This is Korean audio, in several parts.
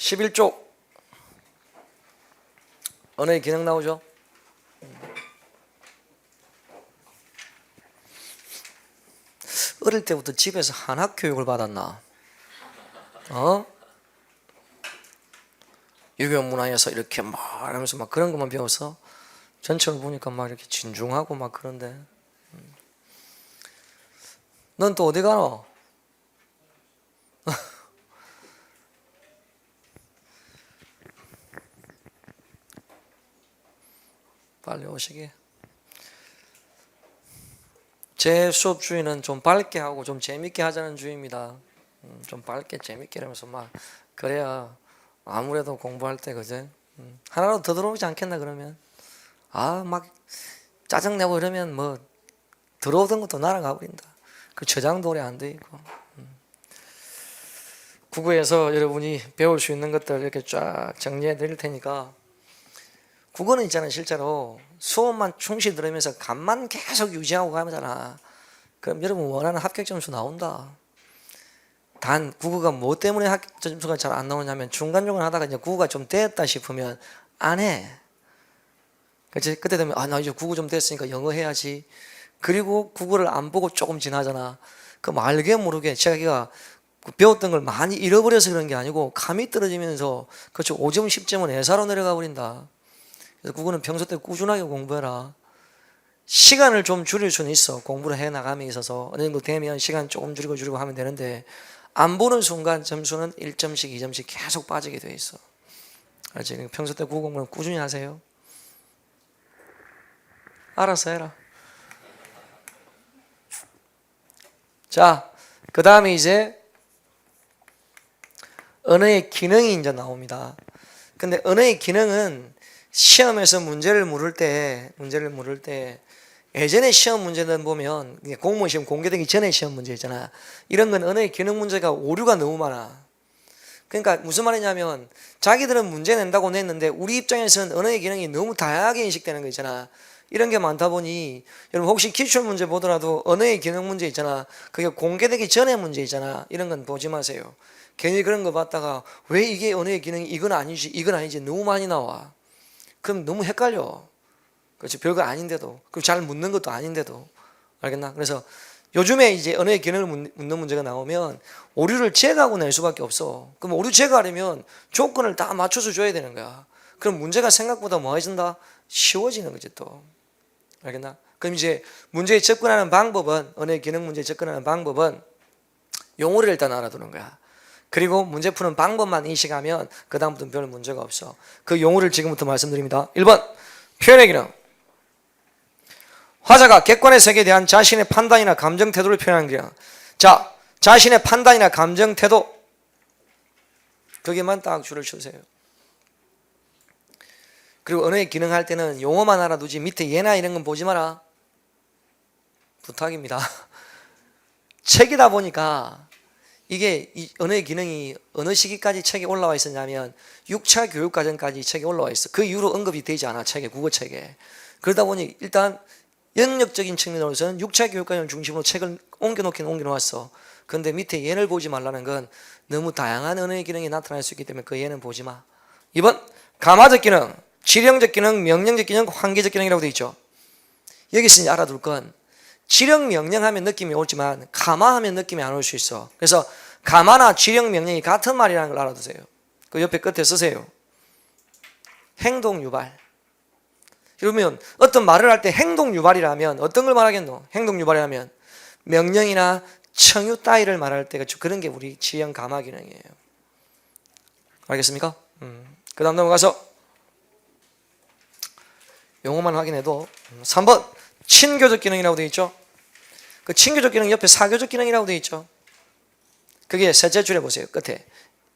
11쪽 언어의 기능 나오죠? 어릴 때부터 집에서 한학 교육을 받았나? 유교 문화에서 이렇게 막 하면서 막 그런 것만 배워서 전체를 보니까 막 이렇게 진중하고 막 그런데 넌 또 어디 가노? 빨리 오시게. 제 수업 주의는 좀 밝게 하고 좀 재밌게 하자는 주의입니다. 좀 밝게 재밌게 하면서 막 그래야 아무래도 공부할 때 그제 하나라도 더 들어오지 않겠나 그러면 막 짜증내고 이러면 뭐 들어오던 것도 날아가 버린다. 그 저장도 오래 안 돼 있고 국어에서 여러분이 배울 수 있는 것들 이렇게 쫙 정리해 드릴 테니까 국어는 있잖아요. 실제로 수업만 충실히 들으면서 감만 계속 유지하고 가잖아. 그럼 여러분 원하는 합격 점수 나온다. 단 국어가 뭐 때문에 합격 점수가 잘 안 나오냐면 중간중간 하다가 이제 국어가 좀 됐다 싶으면 안 해. 그치? 그때 되면 나 이제 국어 좀 됐으니까 영어 해야지. 그리고 국어를 안 보고 조금 지나잖아. 그럼 알게 모르게 자기가 배웠던 걸 많이 잃어버려서 그런 게 아니고 감이 떨어지면서 그렇죠. 5점 10점은 애사로 내려가 버린다. 그래서 국어는 평소 때 꾸준하게 공부해라. 시간을 좀 줄일 수는 있어. 공부를 해 나감에 있어서 어느 정도 되면 시간 조금 줄이고 하면 되는데 안 보는 순간 점수는 1점씩 2점씩 계속 빠지게 돼 있어. 알지? 평소 때 국어 공부는 꾸준히 하세요. 알아서 해라. 자, 그 다음에 이제 언어의 기능이 이제 나옵니다. 근데 언어의 기능은 시험에서 문제를 물을 때 예전에 시험 문제는 보면 공무원 시험 공개되기 전에 시험 문제 있잖아. 이런 건 언어의 기능 문제가 오류가 너무 많아. 그러니까 무슨 말이냐면 자기들은 문제 낸다고 냈는데 우리 입장에서는 언어의 기능이 너무 다양하게 인식되는 거 있잖아. 이런 게 많다 보니 여러분 혹시 기출 문제 보더라도 언어의 기능 문제 있잖아. 그게 공개되기 전에 문제 있잖아. 이런 건 보지 마세요. 괜히 그런 거 봤다가 왜 이게 언어의 기능이 이건 아니지 너무 많이 나와. 그럼 너무 헷갈려. 그렇지. 별거 아닌데도. 그리고 잘 묻는 것도 아닌데도. 알겠나? 그래서 요즘에 이제 언어의 기능을 묻는 문제가 나오면 오류를 제거하고 낼 수밖에 없어. 그럼 오류 제거하려면 조건을 다 맞춰서 줘야 되는 거야. 그럼 문제가 생각보다 뭐해진다? 쉬워지는 거지 또. 알겠나? 그럼 이제 문제에 접근하는 방법은 언어의 기능 문제에 접근하는 방법은 용어를 일단 알아두는 거야. 그리고 문제 푸는 방법만 인식하면 그 다음부터는 별 문제가 없어. 그 용어를 지금부터 말씀드립니다. 1번 표현의 기능. 화자가 객관의 세계에 대한 자신의 판단이나 감정 태도를 표현하는 기능. 자, 자신의 판단이나 감정 태도 거기만 딱 줄을 쳐주세요. 그리고 언어의 기능 할 때는 용어만 알아두지 밑에 예나 이런 건 보지 마라. 부탁입니다. 책이다 보니까 이게 이 언어의 기능이 어느 시기까지 책에 올라와 있었냐면 6차 교육과정까지 책에 올라와 있어. 그 이후로 언급이 되지 않아. 책에, 국어책에. 그러다 보니 일단 영역적인 측면으로서는 6차 교육과정을 중심으로 책을 옮겨놓긴 옮겨놓았어. 그런데 밑에 예를 보지 말라는 건 너무 다양한 언어의 기능이 나타날 수 있기 때문에 그 예는 보지 마. 2번 감화적 기능, 지령적 기능, 명령적 기능, 환기적 기능이라고 되어 있죠. 여기서 이제 알아둘 건 지령 명령하면 느낌이 오지만 감화하면 느낌이 안 올 수 있어. 그래서 감화나 지령 명령이 같은 말이라는 걸 알아두세요. 그 옆에 끝에 쓰세요. 행동 유발. 그러면 어떤 말을 할 때 행동 유발이라면 어떤 걸 말하겠노? 행동 유발이라면 명령이나 청유 따위를 말할 때 그런 게 우리 지령 감화 기능이에요. 알겠습니까? 그 다음 넘어가서 용어만 확인해도 3번 친교적 기능이라고 되어 있죠. 그 친교적 기능 옆에 사교적 기능이라고 되어 있죠. 그게 셋째 줄에 보세요. 끝에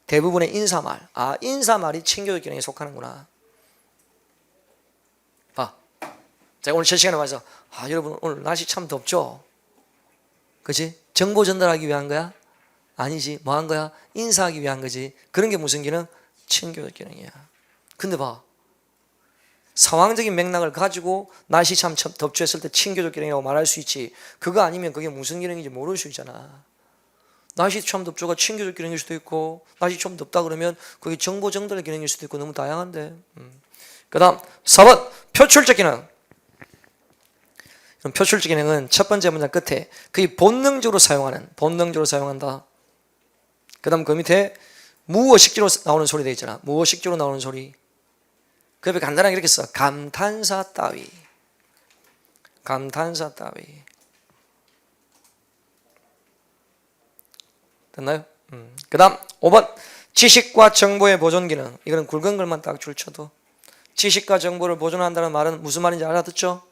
대부분의 인사말. 인사말이 친교적 기능에 속하는구나. 봐. 제가 오늘 제 시간에 와서 여러분 오늘 날씨 참 덥죠? 그치? 정보 전달하기 위한 거야? 아니지. 뭐 한 거야? 인사하기 위한 거지. 그런 게 무슨 기능? 친교적 기능이야. 근데 봐. 상황적인 맥락을 가지고 날씨 참 덥죠 했을 때 친교적 기능이라고 말할 수 있지. 그거 아니면 그게 무슨 기능인지 모를 수 있잖아. 날씨 참 덥죠가 친교적 기능일 수도 있고, 날씨 좀 덥다 그러면 그게 정보 전달의 기능일 수도 있고, 너무 다양한데. 그 다음 4번 표출적 기능. 그럼 표출적 기능은 첫 번째 문장 끝에 그게 본능적으로 사용한다. 그 다음 그 밑에 무의식적으로 나오는 소리 되어 있잖아. 무의식적으로 나오는 소리. 그 옆에 간단하게 이렇게 써. 감탄사 따위. 됐나요? 그 다음 5번 지식과 정보의 보존 기능. 이거는 굵은 글만 딱 줄쳐도 지식과 정보를 보존한다는 말은 무슨 말인지 알아듣죠?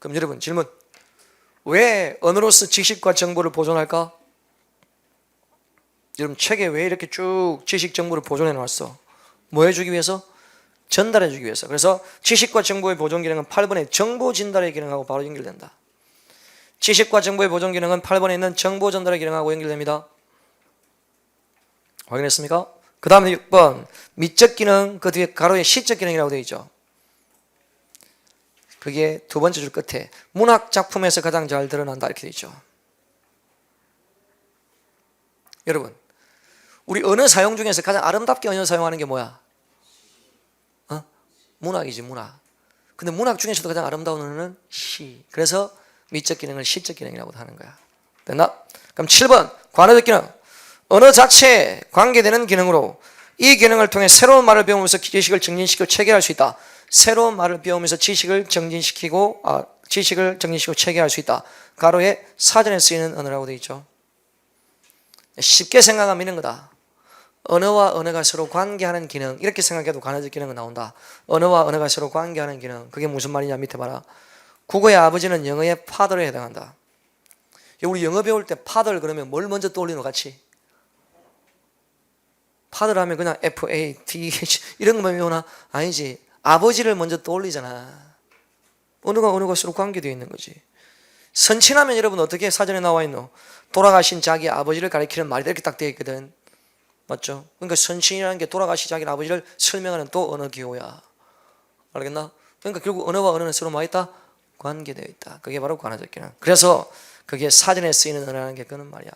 그럼 여러분 질문, 왜 언어로서 지식과 정보를 보존할까? 여러분 책에 왜 이렇게 쭉 지식 정보를 보존해 놨어? 뭐 해주기 위해서? 전달해 주기 위해서. 그래서 지식과 정보의 보존 기능은 8번의 정보 진달의 기능하고 바로 연결된다. 지식과 정보의 보존 기능은 8번에 있는 정보 전달의 기능하고 연결됩니다. 확인했습니까? 그 다음에 6번 미적 기능, 그 뒤에 가로에 시적 기능이라고 되어 있죠. 그게 두 번째 줄 끝에 문학 작품에서 가장 잘 드러난다 이렇게 되어 있죠. 여러분 우리 언어 사용 중에서 가장 아름답게 언어 사용하는 게 뭐야? 문학이지, 문학. 근데 문학 중에서도 가장 아름다운 언어는 시. 그래서 미적 기능을 시적 기능이라고 하는 거야. 됐나? 그럼 7번 관어적 기능. 언어 자체에 관계되는 기능으로 이 기능을 통해 새로운 말을 배우면서 지식을 정진시키고 체계할 수 있다. 새로운 말을 배우면서 지식을 정진시키고 체계할 수 있다. 가로에 사전에 쓰이는 언어라고 되어 있죠. 쉽게 생각하면 이런 거다. 언어와 언어가 서로 관계하는 기능, 이렇게 생각해도 관어적 기능은 나온다. 언어와 언어가 서로 관계하는 기능, 그게 무슨 말이냐 밑에 봐라. 국어의 아버지는 영어의 father에 해당한다. 우리 영어 배울 때 father 그러면 뭘 먼저 떠올리노 같이? father 하면 그냥 F-A-T-H 이런 것만 외우나? 아니지. 아버지를 먼저 떠올리잖아. 언어가 언어가 서로 관계되어 있는 거지. 선친하면 여러분 어떻게 사전에 나와 있노? 돌아가신 자기 아버지를 가리키는 말이 이렇게 딱 되어 있거든. 맞죠? 그러니까 선친이라는 게 돌아가신 자기 아버지를 설명하는 또 언어 기호야. 알겠나? 그러니까 결국 언어와 언어는 서로 뭐 있다? 관계되어 있다. 그게 바로 관어적 기능. 그래서 그게 사전에 쓰이는 언어라는 게 그런 말이야.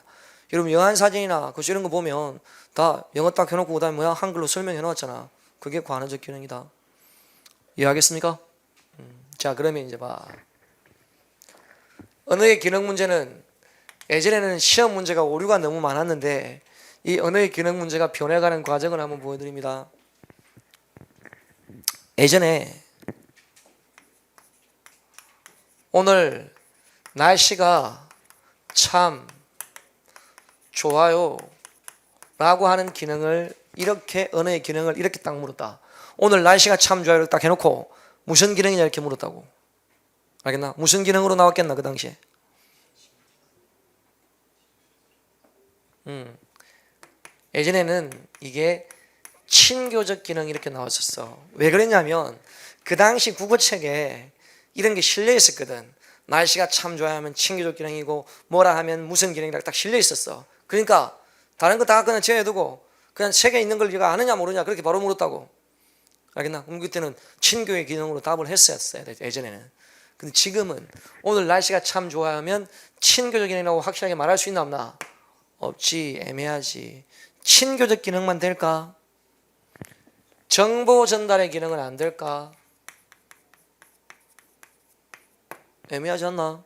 여러분 영한 사진이나 그 이런 거 보면 다 영어 딱 해놓고 그다음에 뭐야? 한글로 설명해 놓았잖아. 그게 관어적 기능이다. 이해하겠습니까? 자 그러면 이제 봐. 언어의 기능 문제는 예전에는 시험 문제가 오류가 너무 많았는데 이 언어의 기능 문제가 변해가는 과정을 한번 보여드립니다. 예전에 오늘 날씨가 참 좋아요 라고 하는 기능을 이렇게 언어의 기능을 이렇게 딱 물었다. 오늘 날씨가 참 좋아요 딱 해놓고 무슨 기능이냐 이렇게 물었다고. 알겠나? 무슨 기능으로 나왔겠나 그 당시에? 예전에는 이게 친교적 기능 이렇게 나왔었어. 왜 그랬냐면 그 당시 국어책에 이런 게 실려 있었거든. 날씨가 참 좋아야 하면 친교적 기능이고 뭐라 하면 무슨 기능이라 딱 실려 있었어. 그러니까 다른 거 다 그냥 제외두고 그냥 책에 있는 걸 네가 아느냐 모르냐 그렇게 바로 물었다고. 알겠나? 그럼 그때는 친교의 기능으로 답을 했었어야 돼 예전에는. 근데 지금은 오늘 날씨가 참 좋아하면 친교적 기능이라고 확실하게 말할 수 있나 없나? 없지. 애매하지. 친교적 기능만 될까? 정보 전달의 기능은 안 될까? 애매하지 않나?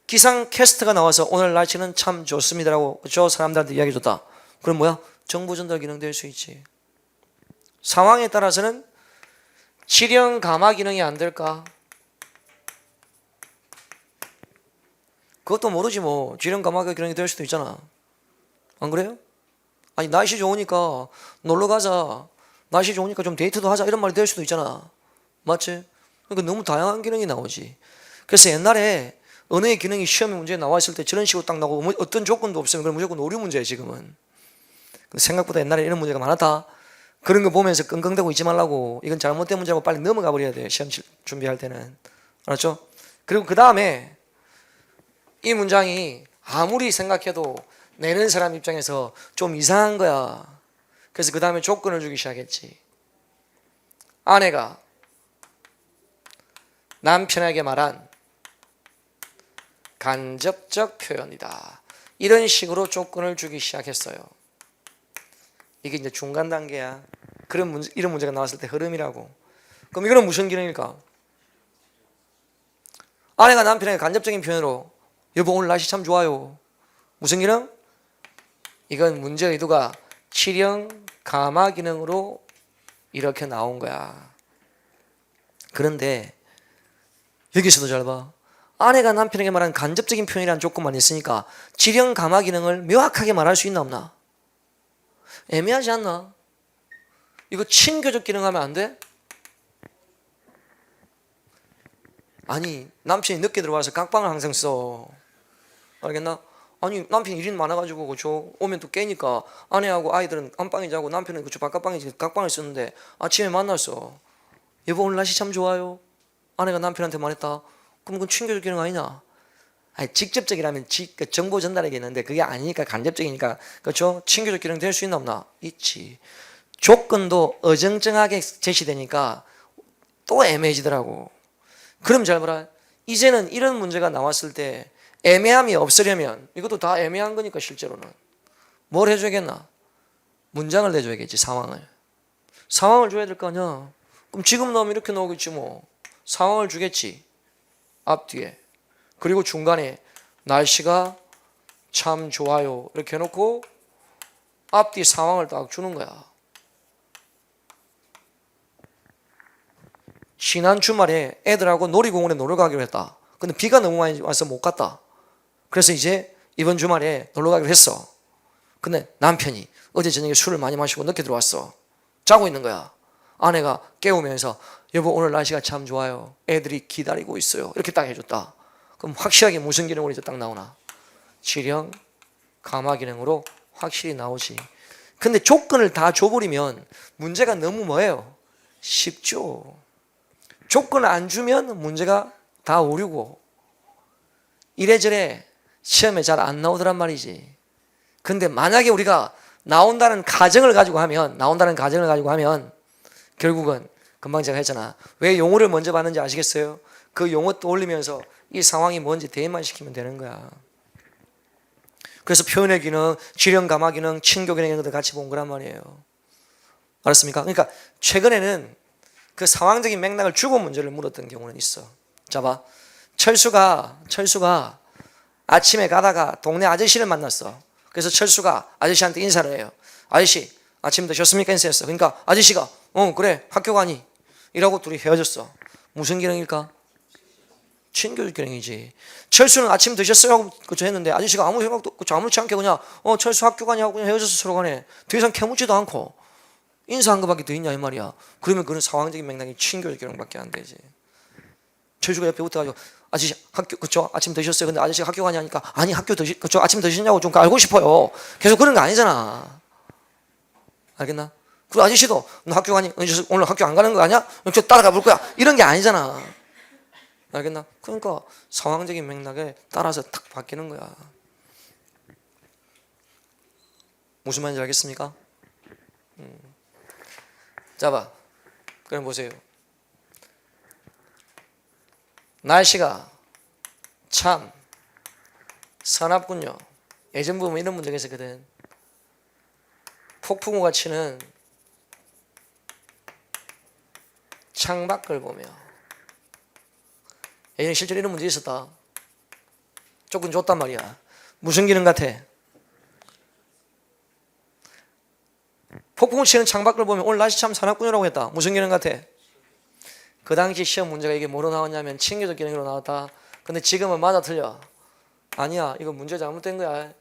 기상 캐스트가 나와서 오늘 날씨는 참 좋습니다라고 저 사람들한테 이야기 줬다. 그럼 뭐야? 정보 전달 기능 될 수 있지. 상황에 따라서는 지령 감화 기능이 안 될까? 그것도 모르지 뭐. 지령 감화 기능이 될 수도 있잖아. 안 그래요? 아니 날씨 좋으니까 놀러 가자. 날씨 좋으니까 좀 데이트도 하자 이런 말이 될 수도 있잖아. 맞지? 그러니까 너무 다양한 기능이 나오지. 그래서 옛날에 언어의 기능이 시험에 문제에 나와 있을 때 저런 식으로 딱 나오고 어떤 조건도 없으면 그럼 무조건 오류 문제야 지금은. 생각보다 옛날에 이런 문제가 많았다. 그런 거 보면서 끙끙대고 있지 말라고. 이건 잘못된 문제라고 빨리 넘어가 버려야 돼 시험 준비할 때는. 알았죠? 그리고 그 다음에 이 문장이 아무리 생각해도 내는 사람 입장에서 좀 이상한 거야. 그래서 그 다음에 조건을 주기 시작했지. 아내가 남편에게 말한 간접적 표현이다. 이런 식으로 조건을 주기 시작했어요. 이게 이제 중간 단계야. 이런 문제가 나왔을 때 흐름이라고. 그럼 이거는 무슨 기능일까? 아내가 남편에게 간접적인 표현으로 여보 오늘 날씨 참 좋아요. 무슨 기능? 이건 문제 의도가 치령 감화 기능으로 이렇게 나온 거야. 그런데 여기서도 잘 봐. 아내가 남편에게 말하는 간접적인 표현이라는 조건만 있으니까 치령 감화 기능을 명확하게 말할 수 있나 없나? 애매하지 않나? 이거 친교적 기능 하면 안 돼? 아니 남편이 늦게 들어와서 각방을 항상 써. 알겠나? 아니 남편이 일이 많아가지고 그쵸? 오면 또 깨니까 아내하고 아이들은 안방에 자고 남편은 그쵸? 바깥방에 각방을 쓰는데 아침에 만났어. 여보 오늘 날씨 참 좋아요. 아내가 남편한테 말했다. 그럼 그건 친교적 기능 아니냐? 아니 직접적이라면 정보 전달이겠는데 그게 아니니까 간접적이니까 그렇죠? 친교적 기능 될 수 있나 없나? 있지. 조건도 어정쩡하게 제시되니까 또 애매해지더라고. 그럼 잘 봐라. 이제는 이런 문제가 나왔을 때 애매함이 없으려면 이것도 다 애매한 거니까 실제로는 뭘 해줘야겠나? 문장을 내줘야겠지. 상황을 줘야 될 거 아니야. 그럼 지금 나오면 이렇게 나오겠지 뭐. 상황을 주겠지. 앞뒤에. 그리고 중간에 날씨가 참 좋아요 이렇게 해놓고 앞뒤 상황을 딱 주는 거야. 지난 주말에 애들하고 놀이공원에 놀러 가기로 했다. 근데 비가 너무 많이 와서 못 갔다. 그래서 이제 이번 주말에 놀러 가기로 했어. 근데 남편이 어제 저녁에 술을 많이 마시고 늦게 들어왔어. 자고 있는 거야. 아내가 깨우면서 여보 오늘 날씨가 참 좋아요. 애들이 기다리고 있어요. 이렇게 딱 해줬다. 그럼 확실하게 무슨 기능으로 이제 딱 나오나? 치령 감화 기능으로 확실히 나오지. 근데 조건을 다 줘버리면 문제가 너무 뭐예요? 쉽죠. 조건을 안 주면 문제가 다 오류고 이래저래 시험에 잘 안 나오더란 말이지. 근데 만약에 우리가 나온다는 가정을 가지고 하면 결국은 금방 제가 했잖아. 왜 용어를 먼저 받는지 아시겠어요? 그 용어 떠올리면서 이 상황이 뭔지 대입만 시키면 되는 거야. 그래서 표현의 기능, 지령 감화 기능, 친교 기능 이런 것들 같이 본 거란 말이에요. 알았습니까? 그러니까 최근에는 그 상황적인 맥락을 주고 문제를 물었던 경우는 있어. 자 봐. 철수가 아침에 가다가 동네 아저씨를 만났어. 그래서 철수가 아저씨한테 인사를 해요. 아저씨 아침 드셨습니까? 인사했어. 그러니까 아저씨가 그래 학교 가니? 이라고 둘이 헤어졌어. 무슨 기능일까? 친교적 기능이지. 철수는 아침 드셨어요? 하고 그쵸 했는데 아저씨가 아무 생각도 아무렇지 않게 그냥 철수 학교 가니 하고 그냥 헤어져서 서로 간에 더 이상 캐묻지도 않고 인사한 것밖에 더 있냐 이 말이야. 그러면 그런 상황적인 맥락이 친교적 기능밖에 안 되지. 철수가 옆에 붙어가지고 아저씨 학교 그쵸 아침 드셨어요? 근데 아저씨가 학교 가니 하니까 아니 학교 그쵸 아침 드셨냐고 좀 알고 싶어요. 계속 그런 거 아니잖아. 알겠나? 그리고 아저씨도 너 학교 가니? 오늘 학교 안 가는 거 아니야? 저 따라가 볼 거야. 이런 게 아니잖아. 알겠나? 그러니까 상황적인 맥락에 따라서 탁 바뀌는 거야. 무슨 말인지 알겠습니까? 자 봐. 그럼 보세요. 날씨가 참 사납군요. 예전 보면 이런 문제가 있었거든. 폭풍우가 치는 창밖을 보며 예전에 실제로 이런 문제 있었다. 조금 줬단 말이야. 무슨 기능 같아? 폭풍우 치는 창밖을 보면 오늘 날씨 참 사납군요라고 했다. 무슨 기능 같아? 그 당시 시험 문제가 이게 뭐로 나왔냐면 친교적 기능으로 나왔다. 근데 지금은 맞아 틀려? 아니야. 이거 문제 잘못된 거야.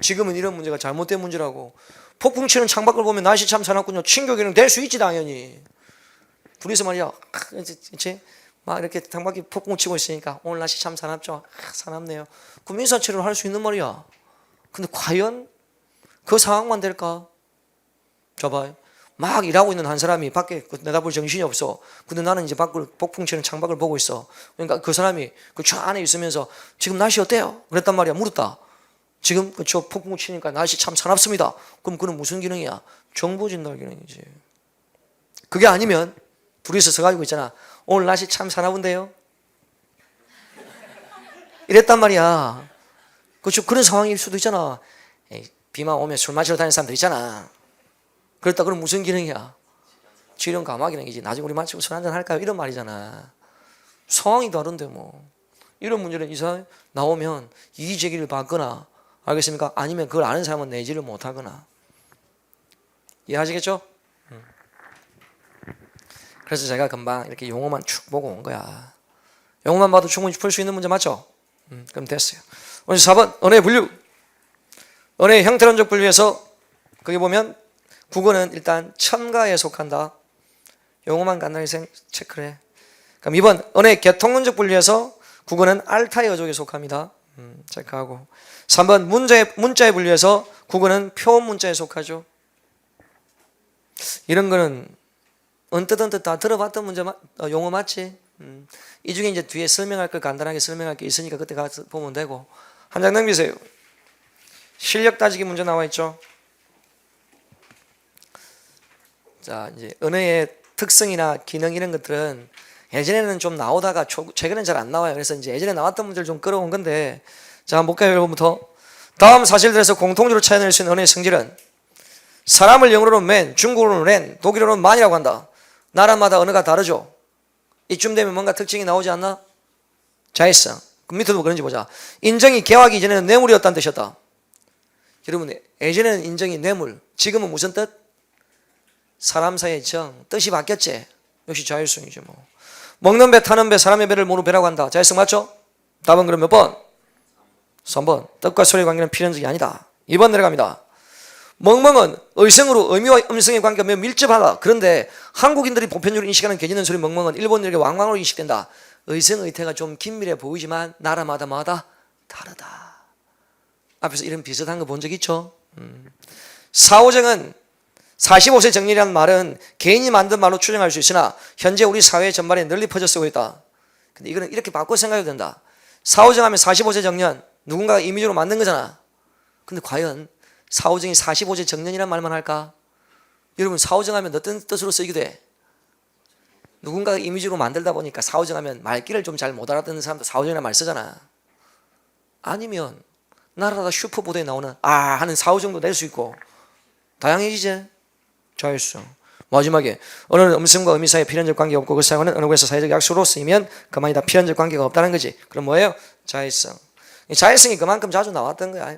지금은 이런 문제가 잘못된 문제라고. 폭풍 치는 창밖을 보면 날씨 참 사납군요. 친교 기능 될 수 있지 당연히. 둘이서 말이야. 그치? 막 이렇게 창밖에 폭풍 치고 있으니까 오늘 날씨 참 사납죠. 사납네요. 그럼 인사치레를 할 수 있는 말이야. 근데 과연 그 상황만 될까? 저봐. 막 일하고 있는 한 사람이 밖에 내다볼 정신이 없어. 근데 나는 이제 밖을 폭풍 치는 창밖을 보고 있어. 그러니까 그 사람이 그 차 안에 있으면서 지금 날씨 어때요? 그랬단 말이야. 물었다. 지금 그저 폭풍 치니까 날씨 참 사납습니다. 그럼 그는 무슨 기능이야? 정보 전달 기능이지. 그게 아니면 둘이서 서가지고 있잖아. 오늘 날씨 참 사나운데요? 이랬단 말이야. 그렇죠. 그런 상황일 수도 있잖아. 에이, 비만 오면 술 마시러 다니는 사람들 있잖아. 그렇다 그럼 무슨 기능이야? 질염 감화 기능이지. 나중에 우리 마치고 술 한잔 할까요? 이런 말이잖아. 상황이 다른데 뭐. 이런 문제는 이상 나오면 이의 제기를 받거나, 알겠습니까? 아니면 그걸 아는 사람은 내지를 못하거나. 이해하시겠죠? 그래서 제가 금방 이렇게 용어만 쭉 보고 온 거야. 용어만 봐도 충분히 풀 수 있는 문제 맞죠? 그럼 됐어요. 오늘 4번 언어의 분류. 언어의 형태론적 분류에서 거기 보면 국어는 일단 첨가에 속한다. 용어만 간단히 체크를 해. 그럼 2번 언어의 계통론적 분류에서 국어는 알타의 어족에 속합니다. 체크하고. 3번 문자의 분류에서 국어는 표현 문자에 속하죠. 이런 거는 언뜻 다 들어봤던 문제 용어 맞지? 이 중에 이제 뒤에 설명할 걸 간단하게 설명할 게 있으니까 그때 가서 보면 되고. 한 장 넘기세요. 실력 따지기 문제 나와 있죠. 자, 이제 언어의 특성이나 기능 이런 것들은 예전에는 좀 나오다가 최근엔 잘 안 나와요. 그래서 이제 예전에 나왔던 문제를 좀 끌어온 건데, 자, 한번 볼까요, 여러분부터. 다음 사실들에서 공통적으로 찾아낼 수 있는 언어의 성질은 사람을 영어로는 man, 중국어로는 ren, 독일어로는 man이라고 한다. 나라마다 언어가 다르죠. 이쯤 되면 뭔가 특징이 나오지 않나? 자의성. 그 밑에도 뭐 그런지 보자. 인정이 개화하기 이전에는 뇌물이었다는 뜻이었다. 여러분, 예전에는 인정이 뇌물, 지금은 무슨 뜻? 사람 사이의 정, 뜻이 바뀌었지. 역시 자율성이죠 뭐. 먹는 배 타는 배 사람의 배를 모르 배라고 한다. 자율성 맞죠? 답은 그럼 몇 번? 3번. 뜻과 소리의 관계는 필연적이 아니다. 2번 내려갑니다. 멍멍은 의성으로 의미와 음성의 관계가 매우 밀접하다. 그런데 한국인들이 보편적으로 인식하는 개짖는 소리 멍멍은 일본인에게 왕왕으로 인식된다. 의성 의태가 좀 긴밀해 보이지만 나라마다 다르다. 앞에서 이런 비슷한 거 본 적 있죠? 사오정은 45세 정년이라는 말은 개인이 만든 말로 추정할 수 있으나 현재 우리 사회 전반에 널리 퍼져 쓰고 있다. 근데 이거는 이렇게 바꿔 생각해도 된다. 사오정하면 45세 정년, 누군가가 임의적으로 만든 거잖아. 근데 과연 사오정이 45세 정년이란 말만 할까? 여러분, 사오정하면 어떤 뜻으로 쓰이기도 해? 누군가가 임의적으로 만들다 보니까 사오정하면 말귀를 좀 잘 못 알아듣는 사람도 사오정이라는 말 쓰잖아. 아니면 나라다 슈퍼보드에 나오는 하는 사오정도 낼 수 있고 다양해지지. 자율성. 마지막에 언어는 음성과 의미 사이에 필연적 관계가 없고 그 사용하는 언어에서 사회적 약속으로 쓰이면 그만이다. 필연적 관계가 없다는 거지. 그럼 뭐예요? 자율성. 자율성이 그만큼 자주 나왔던 거야.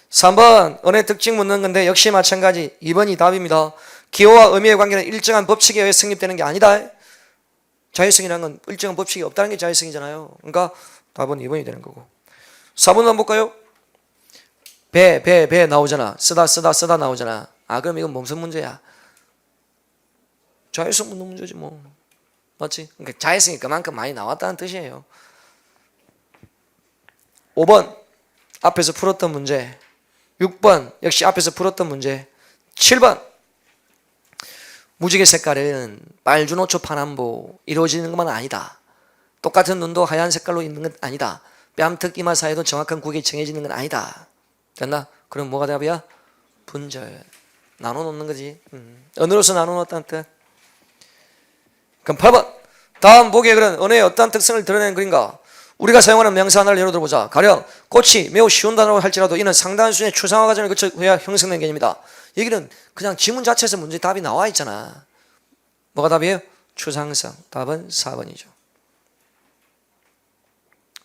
3번 언어의 특징 묻는 건데 역시 마찬가지. 2번이 답입니다. 기호와 의미의 관계는 일정한 법칙에 의해 성립되는 게 아니다. 자율성이라는 건 일정한 법칙이 없다는 게 자율성이잖아요. 그러니까 답은 2번이 되는 거고. 4번 한번 볼까요? 배 나오잖아. 쓰다 나오잖아. 그럼 이건 무슨 문제야? 자율성 묻는 문제지 뭐. 맞지? 그러니까 자율성이 그만큼 많이 나왔다는 뜻이에요. 5번 앞에서 풀었던 문제. 6번 역시 앞에서 풀었던 문제. 7번 무지개 색깔은 빨주노초 파남보 이루어지는 것만 아니다. 똑같은 눈도 하얀 색깔로 있는 건 아니다. 뺨특 이마 사이도 정확한 구역이 정해지는 건 아니다. 됐나? 그럼 뭐가 답이야? 분절. 나눠놓는 거지. 언어로서 나눠놓았다는 뜻. 그럼 8번. 다음 보기에 그런 언어의 어떠한 특성을 드러내는 글인가? 우리가 사용하는 명사 하나를 예로 들어보자. 가령 꽃이 매우 쉬운 단어로 할지라도 이는 상당한 수준의 추상화 과정을 거쳐야 형성된 개념이다. 여기는 그냥 지문 자체에서 문제 답이 나와 있잖아. 뭐가 답이에요? 추상성. 답은 4번이죠.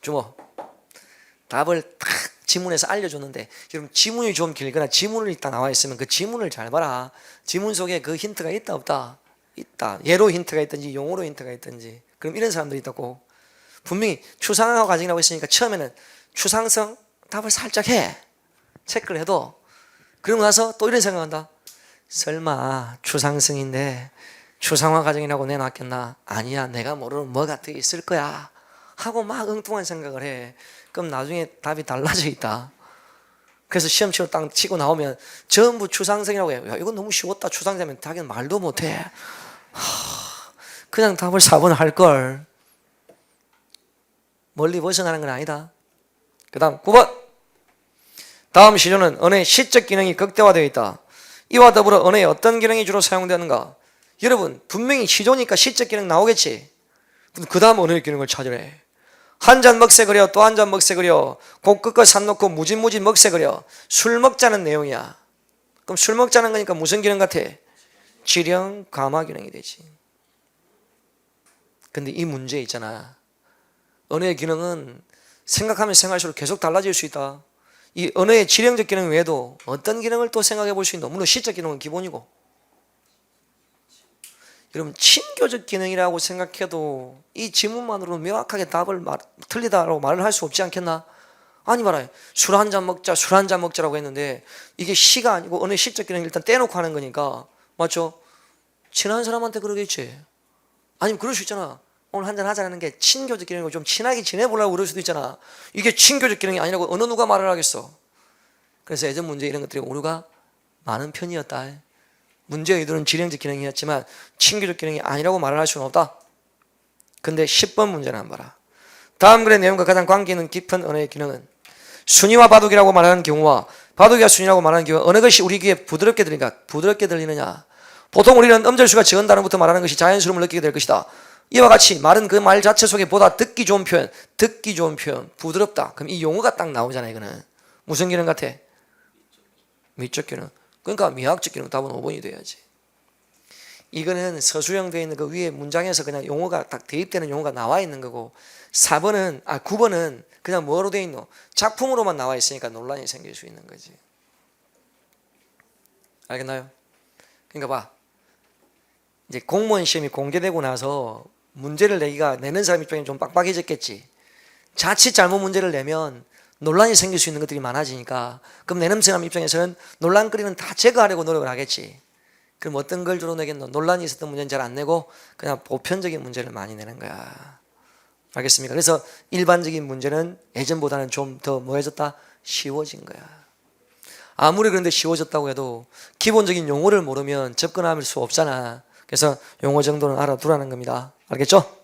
주모. 답을 딱 지문에서 알려줬는데 여러분 지문이 좀 길거나 지문을 일단 나와 있으면 그 지문을 잘 봐라. 지문 속에 그 힌트가 있다 없다? 있다. 예로 힌트가 있든지 용어로 힌트가 있든지. 그럼 이런 사람들이 있다고. 분명히 추상화 과정이라고 했으니까 처음에는 추상성 답을 살짝 해. 체크를 해도 그러고 나서 또 이런 생각한다. 설마 추상성인데 추상화 과정이라고 내놨겠나? 아니야. 내가 모르는 뭐가 더 있을 거야. 하고 막 엉뚱한 생각을 해. 그럼 나중에 답이 달라져 있다. 그래서 시험치로 딱 치고 나오면 전부 추상성이라고 해요. 야, 이건 너무 쉬웠다. 추상성이면 자기는 말도 못해. 그냥 답을 4번 할걸. 멀리 벗어나는 건 아니다. 그 다음 9번. 다음 시조는 언어의 시적 기능이 극대화되어 있다. 이와 더불어 언어의 어떤 기능이 주로 사용되는가? 여러분 분명히 시조니까 시적 기능 나오겠지. 그 다음 언어의 기능을 찾으래. 한 잔 먹새그려 또 한 잔 먹새그려 곡끝껏 산 놓고 무진무진 먹새그려 술 먹자는 내용이야. 그럼 술 먹자는 거니까 무슨 기능 같아? 지령 감화 기능이 되지. 근데 이 문제 있잖아. 언어의 기능은 생각하면 생각할수록 계속 달라질 수 있다. 이 언어의 지령적 기능 외에도 어떤 기능을 또 생각해 볼 수 있는, 물론 시적 기능은 기본이고, 여러분 친교적 기능이라고 생각해도 이 지문만으로는 명확하게 답을 틀리다라고 말을 할 수 없지 않겠나? 아니 말아요. 술 한 잔 먹자, 술 한 잔 먹자라고 했는데 이게 시가 아니고 언어의 시적 기능을 일단 떼놓고 하는 거니까, 맞죠? 친한 사람한테 그러겠지. 아니면 그럴 수 있잖아. 오늘 한잔 하자는 게 친교적 기능이고 좀 친하게 지내보려고 그럴 수도 있잖아. 이게 친교적 기능이 아니라고 어느 누가 말을 하겠어. 그래서 예전 문제 이런 것들이 오류가 많은 편이었다. 문제의 의도는 지령적 기능이었지만 친교적 기능이 아니라고 말을 할 수는 없다. 근데 10번 문제는 한번 봐라. 다음 글의 내용과 가장 관계 있는 깊은 언어의 기능은 순위와 바둑이라고 말하는 경우와 바둑이와 순위라고 말하는 경우 어느 것이 우리 귀에 부드럽게 들리는가? 부드럽게 들리느냐? 보통 우리는 음절수가 적은 단어부터 말하는 것이 자연스러움을 느끼게 될 것이다. 이와 같이 말은 그 말 자체 속에 보다 듣기 좋은 표현, 부드럽다. 그럼 이 용어가 딱 나오잖아요. 이거는 무슨 기능 같아? 미적 기능. 그러니까 미학적 기능. 답은 5번이 돼야지. 이거는 서술형 되어 있는 그 위에 문장에서 그냥 용어가 딱 대입되는 용어가 나와 있는 거고, 9번은 그냥 뭐로 되어 있노? 작품으로만 나와 있으니까 논란이 생길 수 있는 거지. 알겠나요? 그러니까 봐. 이제 공무원 시험이 공개되고 나서 문제를 내는 사람 입장에 좀 빡빡해졌겠지. 자칫 잘못 문제를 내면 논란이 생길 수 있는 것들이 많아지니까, 그럼 내는 사람 입장에서는 논란거리는 다 제거하려고 노력을 하겠지. 그럼 어떤 걸 주로 내겠노? 논란이 있었던 문제는 잘 안 내고 그냥 보편적인 문제를 많이 내는 거야. 알겠습니까? 그래서 일반적인 문제는 예전보다는 좀 더 뭐해졌다? 쉬워진 거야. 아무리 그런데 쉬워졌다고 해도 기본적인 용어를 모르면 접근할 수 없잖아. 그래서 용어 정도는 알아두라는 겁니다. 알겠죠?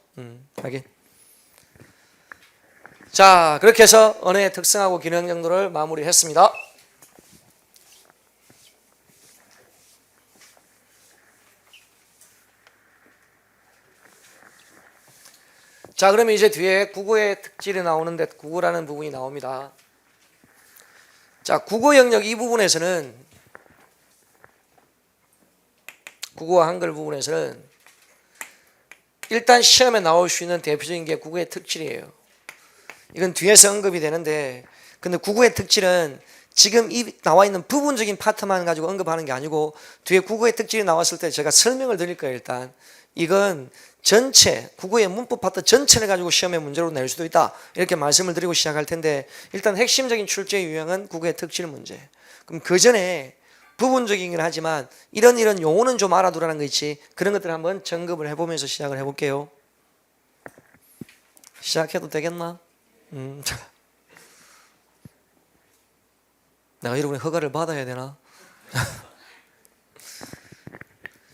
알겠. 자, 그렇게 해서 언어의 특성하고 기능 정도를 마무리했습니다. 자, 그러면 이제 뒤에 국어의 특질이 나오는데 국어라는 부분이 나옵니다. 자, 국어 영역 이 부분에서는, 국어와 한글 부분에서는 일단 시험에 나올 수 있는 대표적인 게 국어의 특질이에요. 이건 뒤에서 언급이 되는데, 근데 국어의 특질은 지금 이 나와 있는 부분적인 파트만 가지고 언급하는 게 아니고 뒤에 국어의 특질이 나왔을 때 제가 설명을 드릴 거예요. 일단 이건 전체 국어의 문법 파트 전체를 가지고 시험에 문제로 낼 수도 있다, 이렇게 말씀을 드리고 시작할 텐데, 일단 핵심적인 출제 유형은 국어의 특질 문제. 그럼 그 전에 부분적이긴 하지만 이런 용어는 좀 알아두라는 거 있지. 그런 것들 한번 점검을 해보면서 시작을 해볼게요. 시작해도 되겠나? 내가 여러분의 허가를 받아야 되나?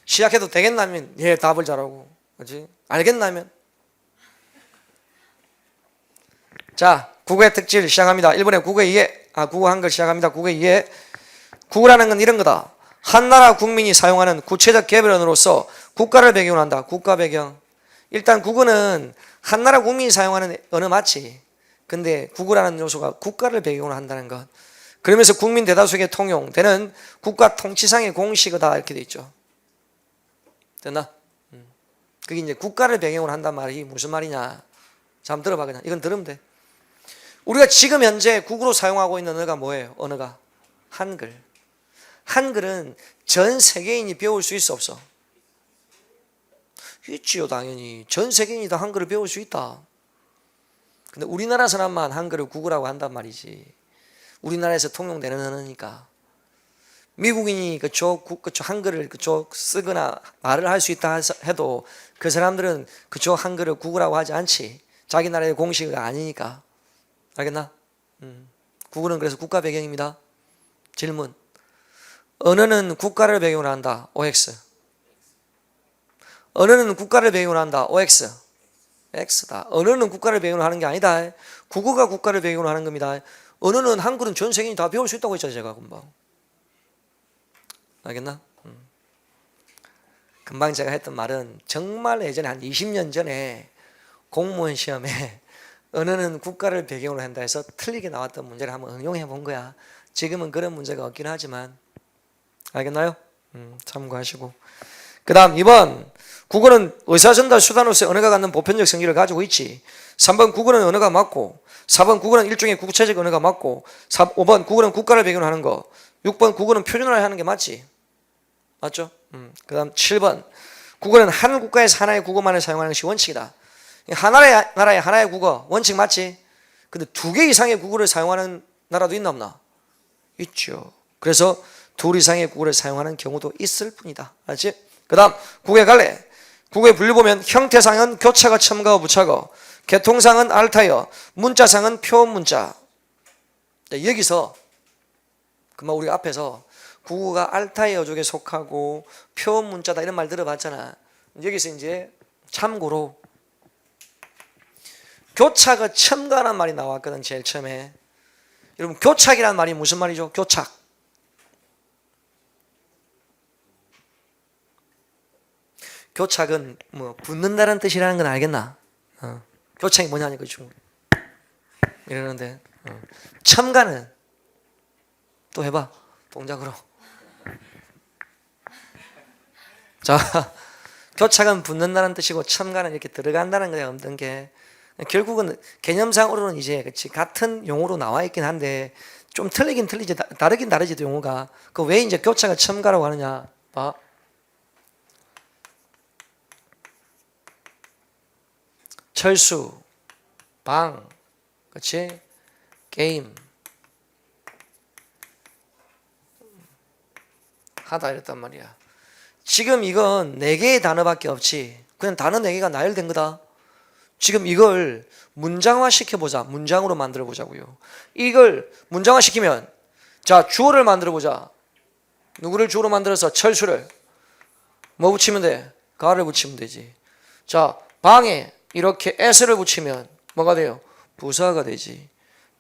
시작해도 되겠나면 예, 답을 잘하고, 그렇지? 알겠나면. 자, 국어의 특질 시작합니다. 1번에 국어 이해, 국어 한글 시작합니다. 국어 이해. 국어라는 건 이런 거다. 한 나라 국민이 사용하는 구체적 개별 언어로서 국가를 배경으로 한다. 국가 배경. 일단 국어는 한 나라 국민이 사용하는 언어 맞지? 근데 국어라는 요소가 국가를 배경으로 한다는 것. 그러면서 국민 대다수에게 통용되는 국가 통치상의 공식이다, 이렇게 돼 있죠. 됐나? 그게 이제 국가를 배경으로 한단 말이 무슨 말이냐? 자, 한번 들어봐. 그냥 이건 들으면 돼. 우리가 지금 현재 국어로 사용하고 있는 언어가 뭐예요? 언어가 한글. 한글은 전 세계인이 배울 수 있어, 없어? 있지요, 당연히. 전 세계인이 다 한글을 배울 수 있다. 근데 우리나라 사람만 한글을 국어라고 한단 말이지. 우리나라에서 통용되는 언어니까. 미국인이 그쪽 한글을 그쪽 쓰거나 말을 할 수 있다 해도 그 사람들은 그쪽 한글을 국어라고 하지 않지. 자기 나라의 공식이 아니니까. 알겠나? 국어는 그래서 국가 배경입니다. 질문. 언어는 국가를 배경으로 한다. OX. 언어는 국가를 배경으로 한다. OX. X다. 언어는 국가를 배경으로 하는 게 아니다. 국어가 국가를 배경으로 하는 겁니다. 언어는 한글은 전 세계인이 다 배울 수 있다고 했잖아요, 제가 금방. 알겠나? 금방 제가 했던 말은 정말 예전에 한 20년 전에 공무원 시험에 언어는 국가를 배경으로 한다 해서 틀리게 나왔던 문제를 한번 응용해 본 거야. 지금은 그런 문제가 없긴 하지만. 알겠나요? 참고하시고. 그 다음 2번 국어는 의사전달 수단으로서 언어가 갖는 보편적 성질을 가지고 있지. 3번 국어는 언어가 맞고, 4번 국어는 일종의 구체적 언어가 맞고, 5번 국어는 국가를 배경으로 하는 거, 6번 국어는 표준화를 하는 게 맞지. 맞죠? 그 다음 7번 국어는 한 국가에서 하나의 국어만을 사용하는 것이 원칙이다. 나라의 하나의 국어 원칙 맞지? 근데 2개 이상의 국어를 사용하는 나라도 있나 없나? 있죠. 그래서 2 이상의 국어를 사용하는 경우도 있을 뿐이다. 알지? 그 다음 국어의 갈래. 국어의 분류 보면 형태상은 교차가, 첨가어, 부차어, 계통상은 알타이어, 문자상은 표문자. 여기서 그만 우리 앞에서 국어가 알타이어 쪽에 속하고 표문자다 이런 말 들어봤잖아. 여기서 이제 참고로 교착의 첨가라는 말이 나왔거든. 제일 처음에. 여러분 교착이라는 말이 무슨 말이죠? 교착. 교착은 뭐 붙는다는 뜻이라는 건 알겠나? 교착이 뭐냐니까 지금 이러는데 첨가는 또 해봐 동작으로. 자, 교착은 붙는다는 뜻이고 첨가는 이렇게 들어간다는 거야. 없는 게 결국은 개념상으로는 이제 그치 같은 용어로 나와 있긴 한데 좀 틀리긴 틀리지, 다르긴 다르지 용어가. 그 왜 이제 교착을 첨가라고 하느냐? 봐. 철수, 방, 그치? 게임, 하다 이랬단 말이야. 지금 이건 4개의 단어밖에 없지. 그냥 단어 4개가 나열된 거다. 지금 이걸 문장화 시켜보자. 문장으로 만들어 보자고요. 이걸 문장화 시키면 자 주어를 만들어 보자. 누구를 주어로 만들어서 철수를 뭐 붙이면 돼? 가를 붙이면 되지. 자 방에 이렇게 s를 붙이면 뭐가 돼요? 부사가 되지.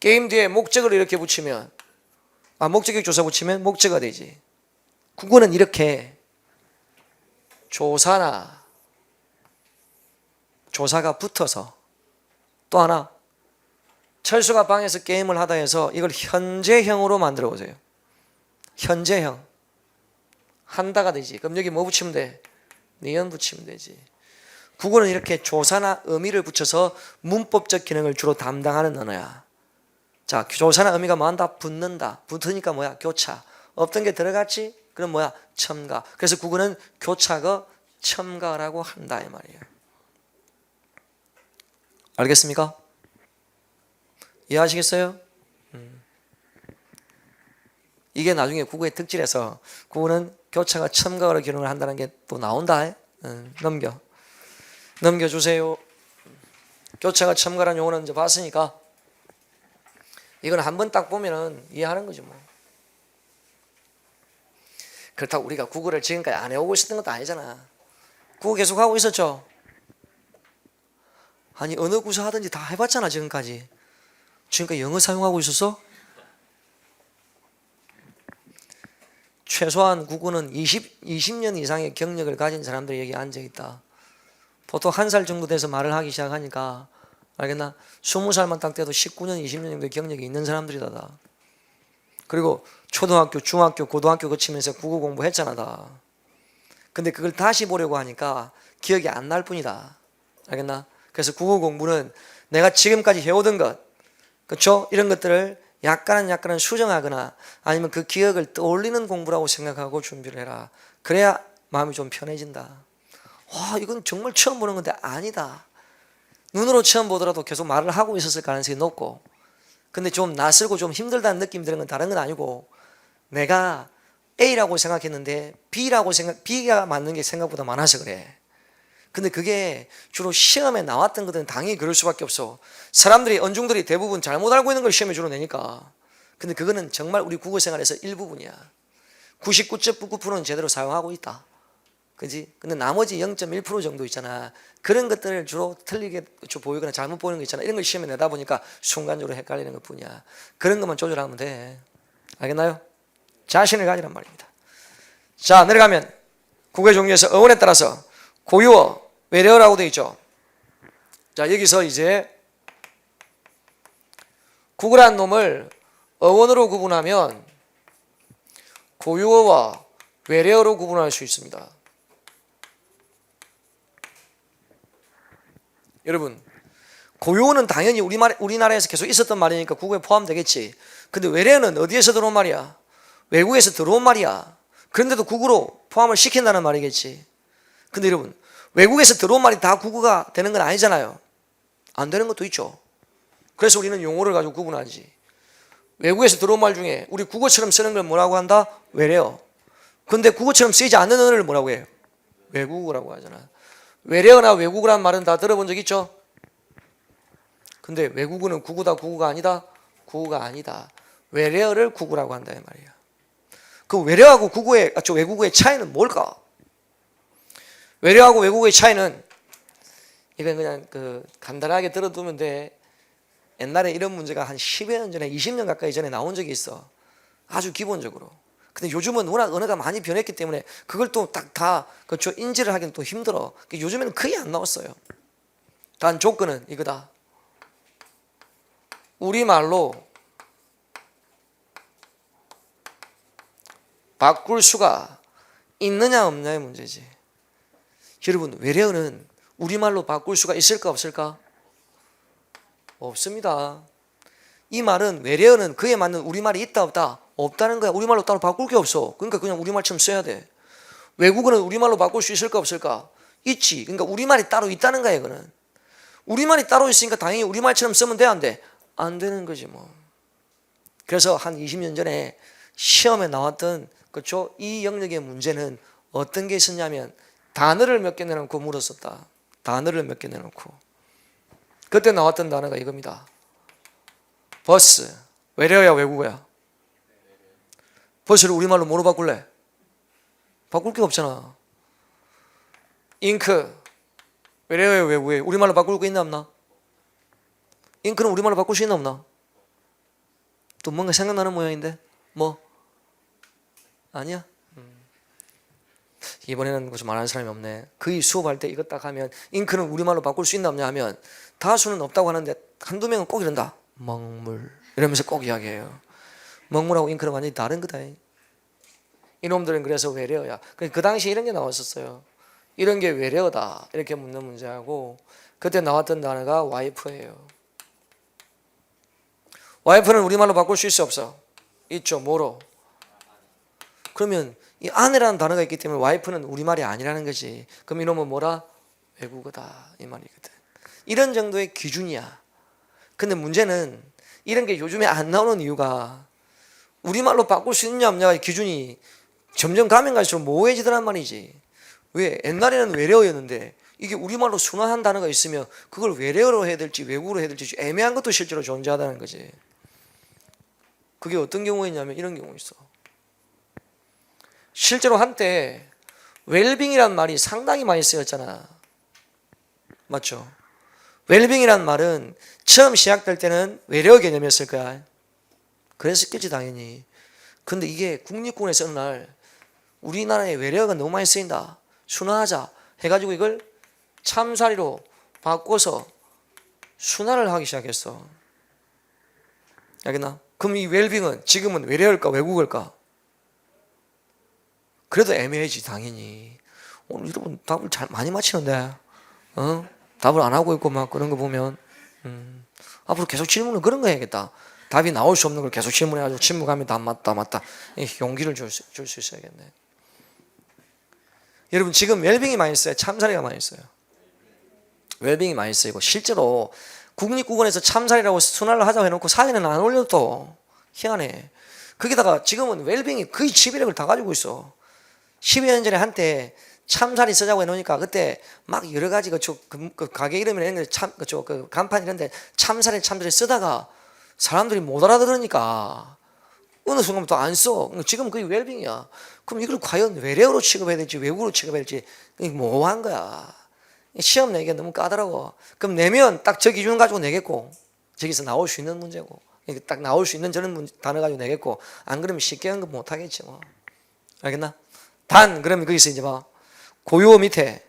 게임 뒤에 목적을 이렇게 붙이면 목적격 조사 붙이면 목적어가 되지. 국어는 이렇게 조사나 조사가 붙어서 또 하나 철수가 방에서 게임을 하다 해서 이걸 현재형으로 만들어 보세요. 현재형 한다가 되지. 그럼 여기 뭐 붙이면 돼? 니은 붙이면 되지. 국어는 이렇게 조사나 의미를 붙여서 문법적 기능을 주로 담당하는 언어야. 자, 조사나 의미가 뭐한다? 붙는다. 붙으니까 뭐야? 교차. 없던 게 들어갔지? 그럼 뭐야? 첨가. 그래서 국어는 교차가 첨가라고 한다 이 말이에요. 알겠습니까? 이해하시겠어요? 이게 나중에 국어의 특질에서 국어는 교차가 첨가로 기능을 한다는 게 또 나온다. 넘겨주세요. 교차가 첨가라는 용어는 이제 봤으니까 이건 한번 딱 보면은 이해하는 거죠 뭐. 그렇다고 우리가 국어를 지금까지 안 해오고 있었던 것도 아니잖아. 국어 계속 하고 있었죠. 아니 언어 구사하든지 다 해봤잖아 지금까지. 지금까지 영어 사용하고 있었어? 최소한 국어는 20년 이상의 경력을 가진 사람들이 여기 앉아있다. 보통 1살 정도 돼서 말을 하기 시작하니까 알겠나? 20살만 딱 돼도 19년, 20년 정도의 경력이 있는 사람들이다 다. 그리고 초등학교, 중학교, 고등학교 거치면서 국어 공부했잖아 다. 근데 그걸 다시 보려고 하니까 기억이 안 날 뿐이다. 알겠나? 그래서 국어 공부는 내가 지금까지 해오던 것, 그렇죠? 이런 것들을 약간은 수정하거나 아니면 그 기억을 떠올리는 공부라고 생각하고 준비를 해라. 그래야 마음이 좀 편해진다. 와, 이건 정말 처음 보는 건데 아니다. 눈으로 처음 보더라도 계속 말을 하고 있었을 가능성이 높고, 근데 좀 낯설고 좀 힘들다는 느낌이 드는 건 다른 건 아니고, 내가 A라고 생각했는데 B가 맞는 게 생각보다 많아서 그래. 근데 그게 주로 시험에 나왔던 것들은 당연히 그럴 수밖에 없어. 사람들이, 언중들이 대부분 잘못 알고 있는 걸 시험에 주로 내니까. 근데 그거는 정말 우리 국어 생활에서 일부분이야. 99.99%는 제대로 사용하고 있다. 그지? 근데 나머지 0.1% 정도 있잖아. 그런 것들을 주로 틀리게 보이거나 잘못 보이는 거 있잖아. 이런 걸 시험에 내다 보니까 순간적으로 헷갈리는 것 뿐이야. 그런 것만 조절하면 돼. 알겠나요? 자신을 가지란 말입니다. 자, 내려가면 국어의 종류에서 어원에 따라서 고유어, 외래어라고 되어 있죠. 자, 여기서 이제 구구란 놈을 어원으로 구분하면 고유어와 외래어로 구분할 수 있습니다. 여러분, 고유어는 당연히 우리나라에서 계속 있었던 말이니까 국어에 포함되겠지. 근데 외래어는 어디에서 들어온 말이야? 외국에서 들어온 말이야. 그런데도 국어로 포함을 시킨다는 말이겠지. 근데 여러분, 외국에서 들어온 말이 다 국어가 되는 건 아니잖아요. 안 되는 것도 있죠. 그래서 우리는 용어를 가지고 구분하지. 외국에서 들어온 말 중에 우리 국어처럼 쓰는 걸 뭐라고 한다? 외래어. 근데 국어처럼 쓰이지 않는 언어를 뭐라고 해요? 외국어라고 하잖아. 외래어나 외국어란 말은 다 들어본 적 있죠? 근데 외국어는 국어다 국어가 아니다? 국어가 아니다. 외래어를 국어라고 한다 이 말이야. 그 외래어하고 외국어의 차이는 뭘까? 외래어하고 외국어의 차이는 이건 그냥 간단하게 들어두면 돼. 옛날에 이런 문제가 한 10여 년 전에 20년 가까이 전에 나온 적이 있어. 아주 기본적으로. 근데 요즘은 워낙 언어가 많이 변했기 때문에 그걸 또 다 인지를 하기는 또 힘들어. 요즘에는 거의 안 나왔어요. 단 조건은 이거다. 우리말로 바꿀 수가 있느냐 없느냐의 문제지. 여러분, 외래어는 우리말로 바꿀 수가 있을까 없을까? 없습니다. 이 말은 외래어는 그에 맞는 우리말이 있다 없다? 없다는 거야. 우리말로 따로 바꿀 게 없어. 그러니까 그냥 우리말처럼 써야 돼. 외국어는 우리말로 바꿀 수 있을까 없을까? 있지. 그러니까 우리말이 따로 있다는 거야. 이거는 우리말이 따로 있으니까 당연히 우리말처럼 쓰면 돼 안 돼? 안 되는 거지 뭐. 그래서 한 20년 전에 시험에 나왔던 그렇죠? 이 영역의 문제는 어떤 게 있었냐면 단어를 몇 개 내놓고 물었었다. 단어를 몇 개 내놓고 그때 나왔던 단어가 이겁니다. 버스. 외래어야 외국어야? 버스를 우리말로 뭐로 바꿀래? 바꿀 게 없잖아. 잉크. 외래어야 외국어야? 우리말로 바꿀 거 있나 없나? 잉크는 우리말로 바꿀 수 있나 없나? 또 뭔가 생각나는 모양인데? 뭐? 아니야? 이번에는 무슨 말하는 사람이 없네. 거의 수업할 때 이거 딱 하면 잉크는 우리말로 바꿀 수 있나 없냐 하면 다수는 없다고 하는데 한두 명은 꼭 이런다. 먹물 이러면서 꼭 이야기해요. 먹물하고 잉크는 완전히 다른 거다. 이놈들은 그래서 외래어야. 그 당시에 이런 게 나왔었어요. 이런 게 외래어다 이렇게 묻는 문제하고 그때 나왔던 단어가 와이프예요. 와이프는 우리말로 바꿀 수 있어 없어? 있죠. 뭐로? 그러면 이 아내라는 단어가 있기 때문에 와이프는 우리말이 아니라는 거지. 그럼 이놈은 뭐라? 외국어다 이 말이거든. 이런 정도의 기준이야. 근데 문제는 이런 게 요즘에 안 나오는 이유가 우리말로 바꿀 수 있냐 없냐의 기준이 점점 가면 갈수록 모호해지더란 말이지. 왜? 옛날에는 외래어였는데 이게 우리말로 순화한 단어가 있으면 그걸 외래어로 해야 될지 외국어로 해야 될지 애매한 것도 실제로 존재하다는 거지. 그게 어떤 경우였냐면 이런 경우 있어. 실제로 한때 웰빙이란 말이 상당히 많이 쓰였잖아. 맞죠? 웰빙이란 말은 처음 시작될 때는 외래어 개념이었을 거야. 그랬었겠지 당연히. 근데 이게 국립공원에서 어느 날 우리나라에 외래어가 너무 많이 쓰인다. 순화하자 해가지고 이걸 참사리로 바꿔서 순화를 하기 시작했어. 알겠나? 그럼 이 웰빙은 지금은 외래어일까 외국어일까? 그래도 애매하지 당연히. 오늘 여러분 답을 잘 많이 맞히는데 답을 안 하고 있고 막 그런 거 보면 앞으로 계속 질문을 그런 거 해야겠다. 답이 나올 수 없는 걸 계속 질문해가지고 침묵하면 다 맞다 용기를 줄 수 있어야겠네. 여러분 지금 웰빙이 많이 써요? 참사리가 많이 써요? 웰빙이 많이 쓰이고 실제로 국립국원에서 참사리라고 순화를 하자고 해놓고 사진은 안 올려도 희한해. 거기다가 지금은 웰빙이 거의 지배력을 다 가지고 있어. 10여 년 전에 한때 참사리 쓰자고 해놓으니까 그때 막 여러 가지 그 가게 이름이나 이런 그 간판 이런데 참사리 쓰다가 사람들이 못 알아들으니까 어느 순간부터 안 써. 지금 그게 웰빙이야. 그럼 이걸 과연 외래어로 취급해야 될지 외국어로 취급해야 될지 모호한 거야. 시험 내기가 너무 까다로워. 그럼 내면 딱 저 기준 가지고 내겠고 저기서 나올 수 있는 문제고 딱 나올 수 있는 저런 단어 가지고 내겠고 안 그러면 쉽게 한 거 못 하겠지 뭐. 알겠나? 단 그러면 거기서 이제 봐. 고유어 밑에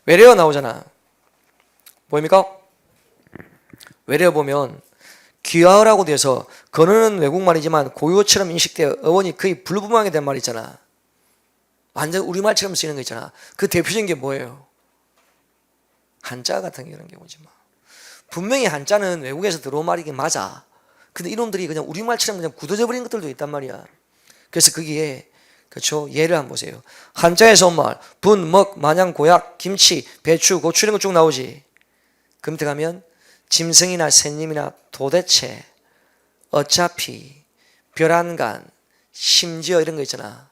외래어 나오잖아. 보입니까? 외래어 보면 귀하라고 돼서 건어는 외국말이지만 고유어처럼 인식되어 어원이 거의 불분명하게 된 말 있잖아. 완전 우리말처럼 쓰이는 거 있잖아. 그 대표적인 게 뭐예요? 한자 같은 게 이런 경우지 뭐. 분명히 한자는 외국에서 들어온 말이긴 맞아. 근데 이놈들이 그냥 우리말처럼 그냥 굳어져 버린 것들도 있단 말이야. 그래서 거기에 그렇죠. 예를 한번 보세요. 한자에서 온 말, 분, 먹, 마냥, 고약, 김치, 배추, 고추 이런 거 쭉 나오지. 그 밑에 가면 짐승이나 새님이나 도대체, 어차피, 별안간, 심지어 이런 거 있잖아.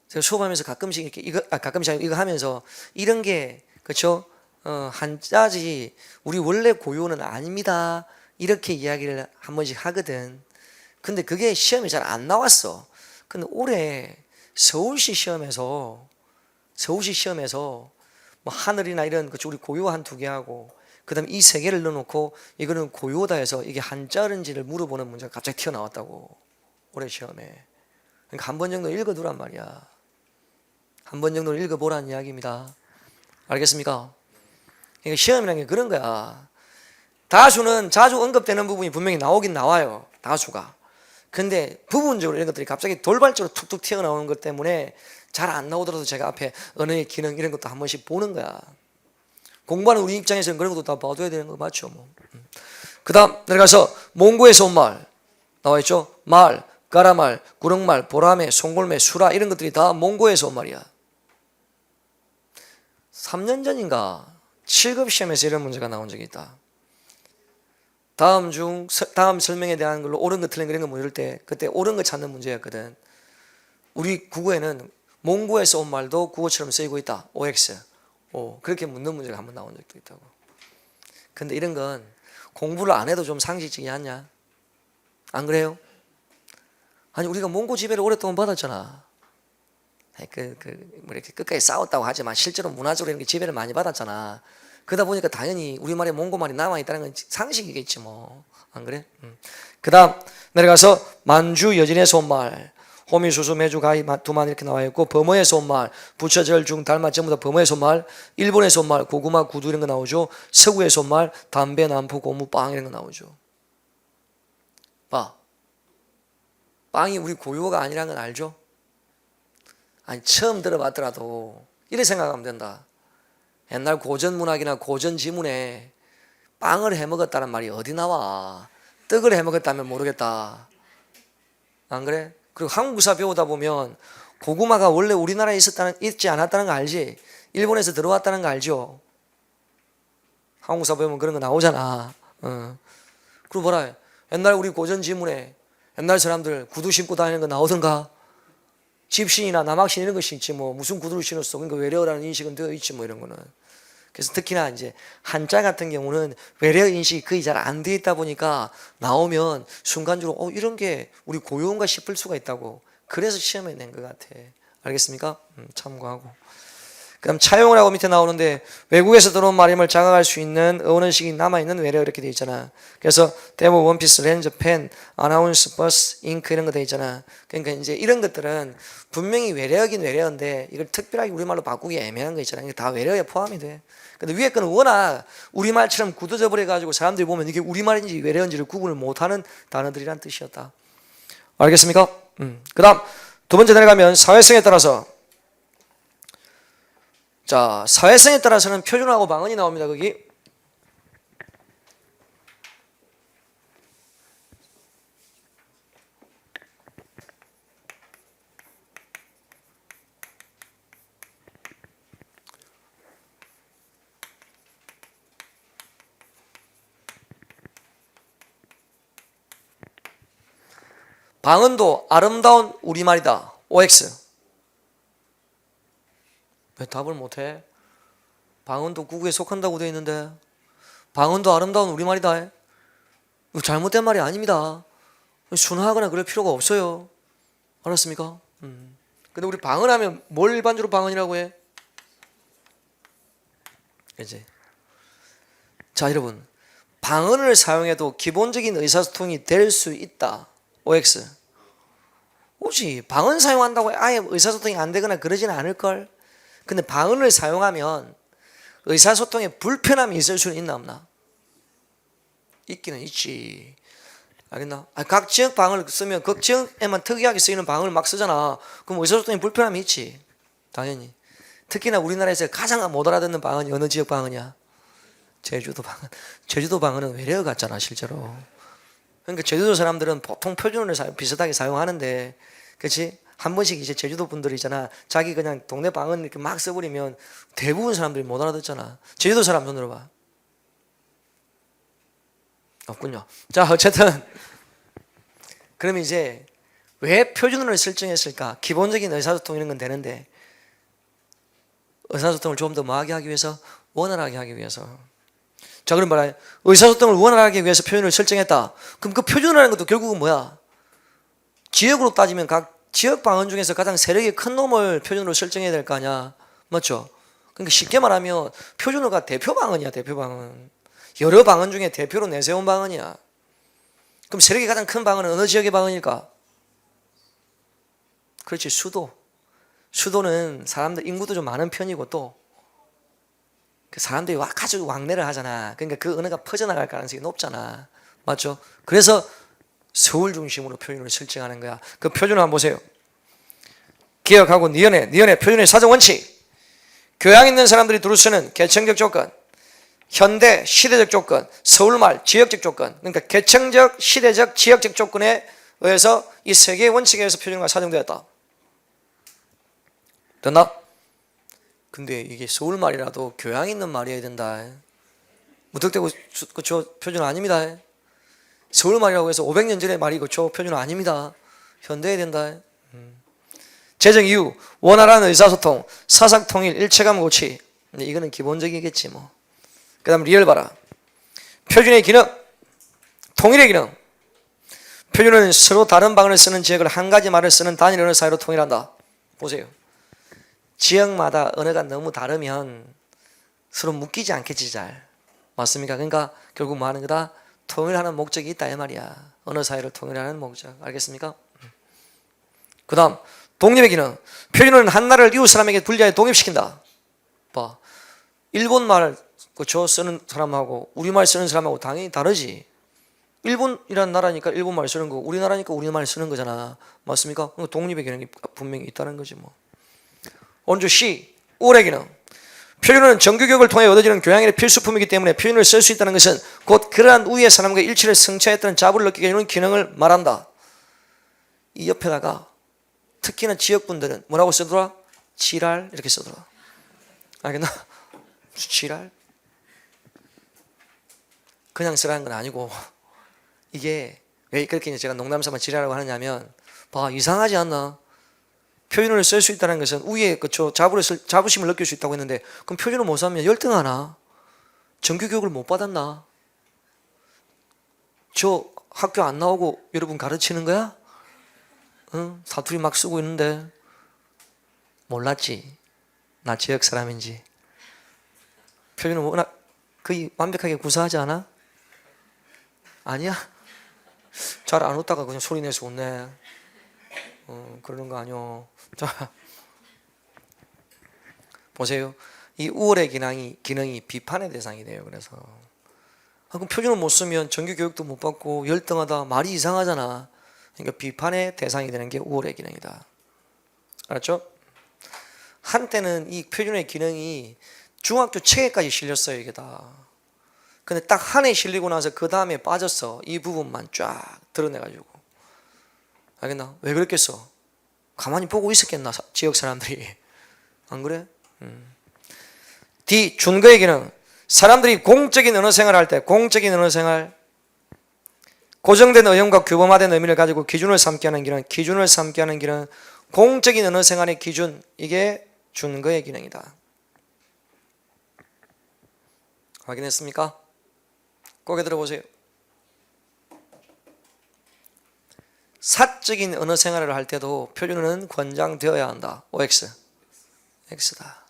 제가 수업하면서 가끔씩 이렇게 가끔씩 이거 하면서 이런 게 그렇죠. 한자지 우리 원래 고유어는 아닙니다. 이렇게 이야기를 한 번씩 하거든. 근데 그게 시험에 잘 안 나왔어. 근데 올해 서울시 시험에서 뭐 하늘이나 이런 그쵸 우리 고유어 한 2개 하고 그다음에 이 3개를 넣어놓고 이거는 고유어다 해서 이게 한자인지를 물어보는 문제가 갑자기 튀어나왔다고 올해 시험에. 그러니까 한 번 정도 읽어두란 말이야. 한 번 정도 읽어보라는 이야기입니다. 알겠습니까? 그러니까 시험이라는 게 그런 거야. 다수는 자주 언급되는 부분이 분명히 나오긴 나와요. 다수가. 근데 부분적으로 이런 것들이 갑자기 돌발적으로 툭툭 튀어나오는 것 때문에 잘 안 나오더라도 제가 앞에 언어의 기능 이런 것도 한 번씩 보는 거야. 공부하는 우리 입장에서는 그런 것도 다 봐둬야 되는 거 맞죠? 뭐. 그 다음 내려가서 몽고에서 온 말 나와있죠? 말, 가라말, 구렁말, 보라매, 송골매, 수라 이런 것들이 다 몽고에서 온 말이야. 3년 전인가 7급 시험에서 이런 문제가 나온 적이 있다. 다음 설명에 대한 걸로 옳은 거 틀린 거 이런 거 물을 때 그때 옳은 거 찾는 문제였거든. 우리 국어에는 몽고에서 온 말도 국어처럼 쓰이고 있다. OX. 그렇게 묻는 문제가 한번 나온 적도 있다고. 근데 이런 건 공부를 안 해도 좀 상식적이지 않냐? 안 그래요? 아니 우리가 몽고 지배를 오랫동안 받았잖아. 뭐 이렇게 끝까지 싸웠다고 하지만 실제로 문화적으로 이렇게 지배를 많이 받았잖아. 그러다 보니까 당연히 우리말에 몽고말이 남아있다는 건 상식이겠지 뭐. 안 그래? 그 다음 내려가서 만주 여진에서 온 말 호미, 수수, 메주, 가이, 두만 이렇게 나와 있고 범어에서 온 말 부처, 절, 중, 달마 전부 다 범어에서 온 말 일본에서 온 말 고구마, 구두 이런 거 나오죠. 서구에서 온 말 담배, 남포, 고무, 빵 이런 거 나오죠. 봐. 빵이 우리 고유어가 아니라는 건 알죠? 아니 처음 들어봤더라도 이렇게 생각하면 된다. 옛날 고전 문학이나 고전 지문에 빵을 해먹었다는 말이 어디 나와? 떡을 해먹었다면 모르겠다. 안 그래? 그리고 한국사 배우다 보면 고구마가 원래 우리나라에 있지 않았다는 거 알지? 일본에서 들어왔다는 거 알죠? 한국사 배우면 그런 거 나오잖아. 그리고 뭐라 해? 옛날 우리 고전 지문에 옛날 사람들 구두 신고 다니는 거 나오던가? 집신이나 남학신 이런 거 신지 뭐 무슨 구두를 신었어. 그러니까 외래어라는 인식은 되어 있지 뭐 이런 거는. 그래서 특히나 이제 한자 같은 경우는 외래어 인식이 거의 잘 안 되어 있다 보니까 나오면 순간적으로 이런 게 우리 고유어인가 싶을 수가 있다고. 그래서 시험에 낸 것 같아. 알겠습니까? 참고하고. 그다음 차용을 하고 밑에 나오는데 외국에서 들어온 말임을 자각할 수 있는 어원식이 남아있는 외래어 이렇게 돼 있잖아. 그래서 대모, 원피스, 렌즈, 펜, 아나운스, 버스, 잉크 이런 거 돼 있잖아. 그러니까 이제 이런 것들은 분명히 외래어긴 외래어인데 이걸 특별하게 우리말로 바꾸기 애매한 거 있잖아. 이게 다 외래어에 포함이 돼. 근데 위에 거는 워낙 우리말처럼 굳어져 버려가지고 사람들이 보면 이게 우리말인지 외래어인지를 구분을 못하는 단어들이란 뜻이었다. 알겠습니까? 그 다음 두 번째 내려가면 사회성에 따라서 자, 사회성에 따라서는 표준어하고 방언이 나옵니다. 거기 방언도 아름다운 우리말이다. OX. 왜 답을 못해? 방언도 국어에 속한다고 되어 있는데 방언도 아름다운 우리말이다. 이거 잘못된 말이 아닙니다. 순화하거나 그럴 필요가 없어요. 알았습니까? 근데 우리 방언하면 뭘 일반적으로 방언이라고 해? 이제 자 여러분 방언을 사용해도 기본적인 의사소통이 될 수 있다. OX. 혹시 방언 사용한다고 아예 의사소통이 안 되거나 그러지는 않을걸? 근데 방언을 사용하면 의사소통에 불편함이 있을 수는 있나 없나? 있기는 있지. 알겠나? 각 지역 방언을 쓰면 그 지역에만 특이하게 쓰이는 방언을 막 쓰잖아. 그럼 의사소통에 불편함이 있지. 당연히. 특히나 우리나라에서 가장 못 알아듣는 방언이 어느 지역 방언이야? 제주도 방언. 제주도 방언은 외래어 같잖아 실제로. 그러니까 제주도 사람들은 보통 표준어를 비슷하게 사용하는데, 그렇지? 한 번씩 이제 제주도 분들이잖아, 자기 그냥 동네 방언 이렇게 막 써버리면 대부분 사람들이 못 알아듣잖아. 제주도 사람 손 들어봐. 없군요. 자, 어쨌든 그러면 이제 왜 표준어를 설정했을까? 기본적인 의사소통 이런 건 되는데, 의사소통을 좀 더 뭐하게 하기 위해서? 원활하게 하기 위해서. 자, 그럼 말해, 의사소통을 원활하게 하기 위해서 표준어를 설정했다. 그럼 그 표준어라는 것도 결국은 뭐야? 지역으로 따지면 각 지역 방언 중에서 가장 세력이 큰 놈을 표준어로 설정해야 될 거 아니야. 맞죠? 그러니까 쉽게 말하면 표준어가 대표 방언이야. 대표 방언. 여러 방언 중에 대표로 내세운 방언이야. 그럼 세력이 가장 큰 방언은 어느 지역의 방언일까? 그렇지, 수도. 수도는 사람들 인구도 좀 많은 편이고, 또 그 사람들이 아주 왕래를 하잖아. 그러니까 그 언어가 퍼져나갈 가능성이 높잖아. 맞죠? 그래서 서울 중심으로 표준어를 설정하는 거야. 그 표준어 한번 보세요. 기억하고 니은의 표준어의 사정 원칙. 교양 있는 사람들이 두루 쓰는 계층적 조건, 현대 시대적 조건, 서울말 지역적 조건. 그러니까 계층적, 시대적, 지역적 조건에 의해서 이 세 개의 원칙에 의해서 표준어가 사정되었다. 됐나? 근데 이게 서울말이라도 교양 있는 말이어야 된다. 무턱대고 그쵸? 표준어 아닙니다. 서울말이라고 해서 500년 전의 말이 그쵸? 표준어 아닙니다. 현대해야 된다. 제정 이유, 원활한 의사소통, 사상통일, 일체감 고치. 이거는 기본적이겠지 뭐. 그 다음 리얼 봐라. 표준의 기능, 통일의 기능. 표준어는 서로 다른 방언을 쓰는 지역을 한 가지 말을 쓰는 단일 언어 사이로 통일한다. 보세요. 지역마다 언어가 너무 다르면 서로 묶이지 않겠지 잘. 맞습니까? 그러니까 결국 뭐 하는 거다? 통일하는 목적이 있다 이 말이야. 언어 사이를 통일하는 목적. 알겠습니까? 그 다음 독립의 기능. 표준어는 한 나라를 이웃 사람에게 분리하여 독립시킨다. 봐. 일본말 그쵸? 쓰는 사람하고 우리말 쓰는 사람하고 당연히 다르지. 일본이라는 나라니까 일본말 쓰는 거고 우리나라니까 우리말 쓰는 거잖아. 맞습니까? 독립의 기능이 분명히 있다는 거지 뭐. 원조 C, 우월의 기능. 표준어는 정규교육을 통해 얻어지는 교양의 필수품이기 때문에 표준어를 쓸 수 있다는 것은 곧 그러한 우위의 사람과 일치를 성취했다는 자부를 느끼게 해주는 기능을 말한다. 이 옆에다가 특히나 지역분들은 뭐라고 쓰더라? 지랄 이렇게 쓰더라. 알겠나? 지랄? 그냥 쓰라는 건 아니고, 이게 왜 그렇게 제가 농담삼아 지랄이라고 하느냐면, 봐, 이상하지 않나? 표준어를 쓸 수 있다는 것은 우위에 그쵸? 자부심을 느낄 수 있다고 했는데, 그럼 표준어 못 쓰면 열등하나? 정규교육을 못 받았나? 저 학교 안 나오고 여러분 가르치는 거야? 응? 사투리 막 쓰고 있는데 몰랐지? 나 지역 사람인지. 표준어 워낙 거의 완벽하게 구사하지 않아? 아니야? 잘 안 웃다가 그냥 소리 내서 웃네. 그러는 거 아니요. 자, 보세요. 이 우월의 기능이 비판의 대상이 돼요. 그래서 그럼 표준어 못 쓰면 정규 교육도 못 받고 열등하다, 말이 이상하잖아. 그러니까 비판의 대상이 되는 게 우월의 기능이다. 알았죠? 한때는 이 표준어의 기능이 중학교 책에까지 실렸어요. 이게 다. 근데 딱 한 해 실리고 나서 그 다음에 빠졌어. 이 부분만 쫙 드러내가지고. 알겠나? 왜 그랬겠어? 가만히 보고 있었겠나? 지역 사람들이. 안 그래? D. 준거의 기능. 사람들이 공적인 언어 생활을 할 때, 공적인 언어 생활, 고정된 의형과 규범화된 의미를 가지고 기준을 삼게 하는 기능, 기준을 삼게 하는 기능, 공적인 언어 생활의 기준, 이게 준거의 기능이다. 확인했습니까? 고개 들어보세요. 사적인 언어 생활을 할 때도 표준어는 권장되어야 한다. OX. X다.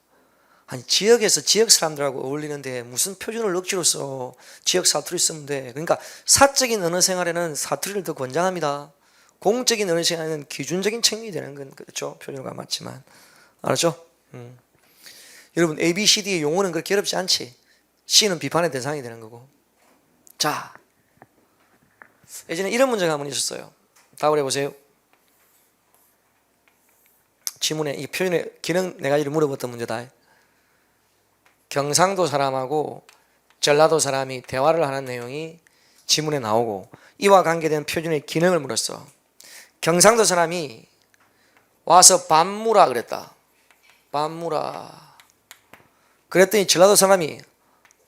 아니 지역에서 지역 사람들하고 어울리는데 무슨 표준어를 억지로 써. 지역 사투리 쓰면 돼. 그러니까 사적인 언어 생활에는 사투리를 더 권장합니다. 공적인 언어 생활에는 기준적인 책임이 되는 건 그렇죠. 표준어가 맞지만. 알았죠? 여러분 ABCD의 용어는 그렇게 어렵지 않지. C는 비판의 대상이 되는 거고. 자, 예전에 이런 문제가 한번 있었어요. 답을 해보세요. 지문에 이 표현의 기능 네 가지를 물어봤던 문제다. 경상도 사람하고 전라도 사람이 대화를 하는 내용이 지문에 나오고 이와 관계된 표준의 기능을 물었어. 경상도 사람이 와서 밥 무라 그랬다. 밥 무라. 그랬더니 전라도 사람이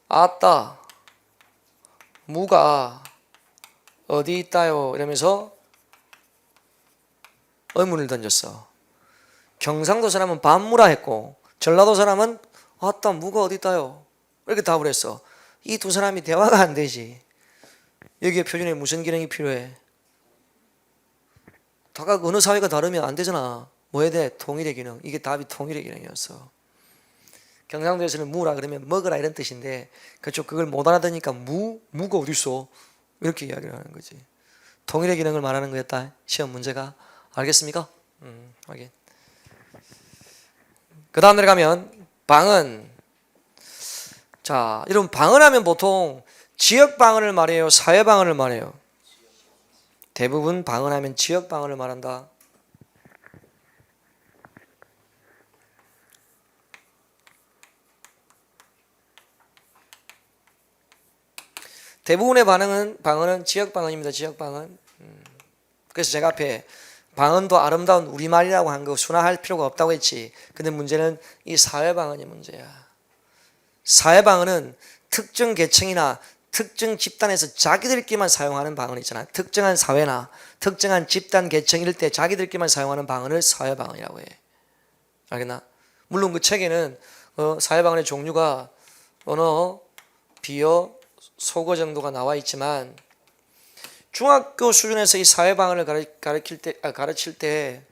아따 무가 어디 있다요 이러면서 의문을 던졌어. 경상도 사람은 밥 무라 했고 전라도 사람은 아따 무가 어디 있다요 이렇게 답을 했어. 이 두 사람이 대화가 안 되지. 여기에 표준에 무슨 기능이 필요해? 각각 어느 사회가 다르면 안 되잖아. 뭐 해야 돼? 통일의 기능. 이게 답이 통일의 기능이었어. 경상도에서는 무라 그러면 먹으라 이런 뜻인데 그쪽 그걸 못 알아듣으니까 무가 어디 있어? 이렇게 이야기를 하는 거지. 통일의 기능을 말하는 거였다. 시험 문제가. 알겠습니까? 확인. 그 다음 내려가면 방언. 자, 여러분 방언 하면 보통 지역 방언을 말해요? 사회 방언을 말해요? 대부분 방언 하면 지역 방언을 말한다. 대부분의 방언은 지역 방언입니다. 지역 방언. 그래서 제가 앞에 방언도 아름다운 우리말이라고 한 거 순화할 필요가 없다고 했지. 근데 문제는 이 사회 방언이 문제야. 사회 방언은 특정 계층이나 특정 집단에서 자기들끼리만 사용하는 방언 있잖아. 특정한 사회나 특정한 집단 계층일 때 자기들끼리만 사용하는 방언을 사회 방언이라고 해. 알겠나? 물론 그 책에는 사회 방언의 종류가 언어, 비어, 속어 정도가 나와 있지만 중학교 수준에서 이 사회 방언을 가르칠 때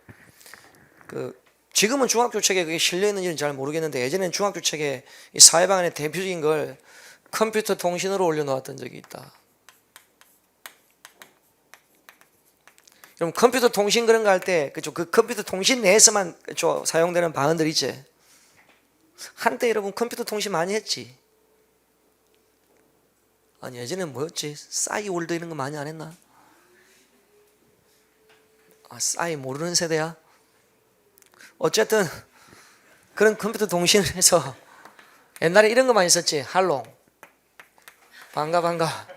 지금은 중학교 책에 그게 실려 있는지는 잘 모르겠는데 예전에는 중학교 책에 이 사회 방언의 대표적인 걸 컴퓨터 통신으로 올려놓았던 적이 있다. 그럼 컴퓨터 통신 그런 거 할 때 그 컴퓨터 통신 내에서만 사용되는 방언들 있지. 한때 여러분 컴퓨터 통신 많이 했지. 아니 예전엔 뭐였지? 싸이 월드 이런 거 많이 안 했나? 아 싸이 모르는 세대야? 어쨌든 그런 컴퓨터 통신을 해서 옛날에 이런 거 많이 썼지. 할롱 반가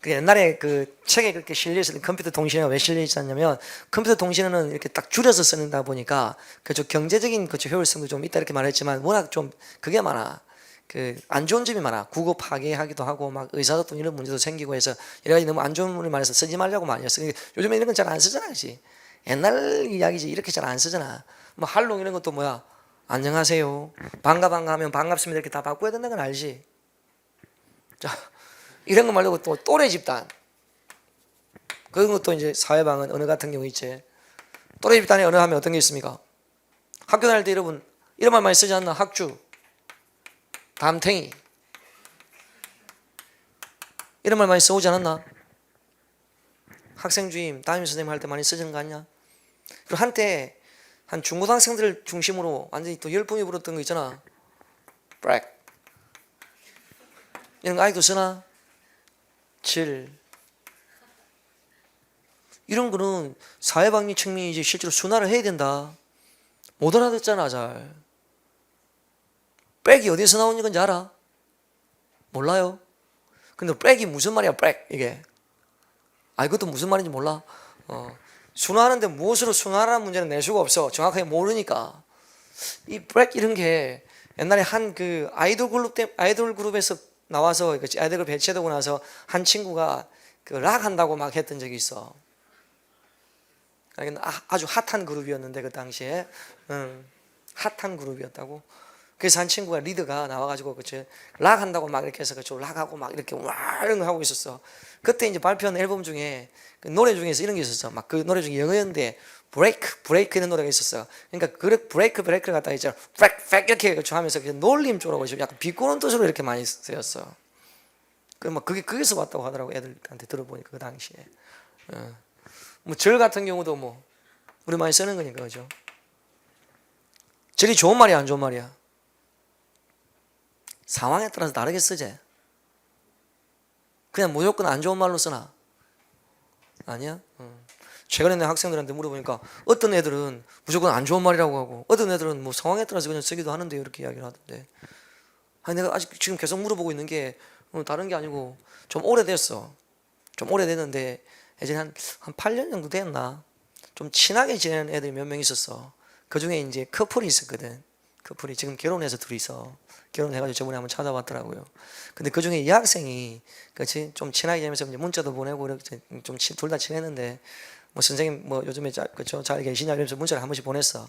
그 옛날에 그 책에 그렇게 실려 있었던 컴퓨터 통신이 왜 실려 있었냐면 컴퓨터 통신은 이렇게 딱 줄여서 쓰는다 보니까 그쪽 경제적인 효율성도 좀 있다 이렇게 말했지만 워낙 좀 그게 많아. 그 안 좋은 점이 많아. 국어 파괴하기도 하고 막 의사소통 이런 문제도 생기고 해서 여러 가지 너무 안 좋은 문을 말해서 쓰지 말라고 많이 했어. 요즘에 이런 건 잘 안 쓰잖아, 그렇지? 옛날 이야기지 이렇게 잘 안 쓰잖아. 뭐 할롱 이런 것도 뭐야? 안녕하세요. 반가 하면 반갑습니다 이렇게 다 바꿔야 된다는 건 알지? 자, 이런 거 말고 또 또래 집단. 그런 것도 이제 사회방언 언어 같은 경우 있지. 또래 집단의 언어 하면 어떤 게 있습니까? 학교 다닐 때 여러분 이런 말 많이 쓰지 않나? 학주, 담탱이 이런 말 많이 써오지 않았나? 학생 주임, 담임 선생님 할 때 많이 쓰는 거 아니야? 그리고 한때 한 중고등학생들 중심으로 완전히 또 열풍이 불었던 거 있잖아. 브렉 이런 거 아직도 쓰나? 질 이런 거는 사회방위 측면이 이제 실제로 순화를 해야 된다. 못 알아듣잖아 잘. 백이 어디서 나오는 건지 알아? 몰라요? 근데 백이 무슨 말이야 백 이게? 아 이것도 무슨 말인지 몰라? 순화하는데 무엇으로 순화하라는 문제는 낼 수가 없어. 정확하게 모르니까. 이 백 이런 게 옛날에 한 그 아이돌 그룹에서 나와서 아이돌을 배치해두고 나서 한 친구가 그 락 한다고 막 했던 적이 있어. 아주 핫한 그룹이었는데 그 당시에 핫한 그룹이었다고. 그래서 한 친구가 리더가 나와가지고 락 한다고 막 이렇게 해서 락하고 막 이렇게 와 이런 거 하고 있었어. 그때 이제 발표한 앨범 중에 그 노래 중에서 이런 게 있었어. 막 그 노래 중에 영어였는데 브레이크 이런 노래가 있었어. 그러니까 그 브레이크를 갖다가 있잖아. 팩 이렇게 하면서 놀림 조라고 약간 비꼬는 뜻으로 이렇게 많이 쓰였어. 막 거기서 왔다고 하더라고 애들한테 들어보니까 그 당시에. 뭐 절 같은 경우도 뭐 우리 많이 쓰는 거니까 그죠. 절이 좋은 말이야 안 좋은 말이야? 상황에 따라서 다르게 쓰지. 그냥 무조건 안 좋은 말로 쓰나? 아니야? 최근에 내 학생들한테 물어보니까 어떤 애들은 무조건 안 좋은 말이라고 하고 어떤 애들은 뭐 상황에 따라서 그냥 쓰기도 하는데 이렇게 이야기를 하던데, 아니 내가 아직 지금 계속 물어보고 있는 게 다른 게 아니고 좀 오래됐어. 좀 오래됐는데 예전에 한 8년 정도 됐나? 좀 친하게 지내는 애들이 몇 명 있었어. 그 중에 이제 커플이 있었거든. 커플이 지금 결혼해서 둘이서 결혼해가지고 저번에 한번 찾아봤더라고요. 근데 그 중에 이 학생이 그렇지 좀 친하게 지내면서 이제 문자도 보내고 이렇게 좀 둘 다 친했는데 뭐 선생님 뭐 요즘에 그쵸 잘 계시냐 이러면서 문자를 한 번씩 보냈어.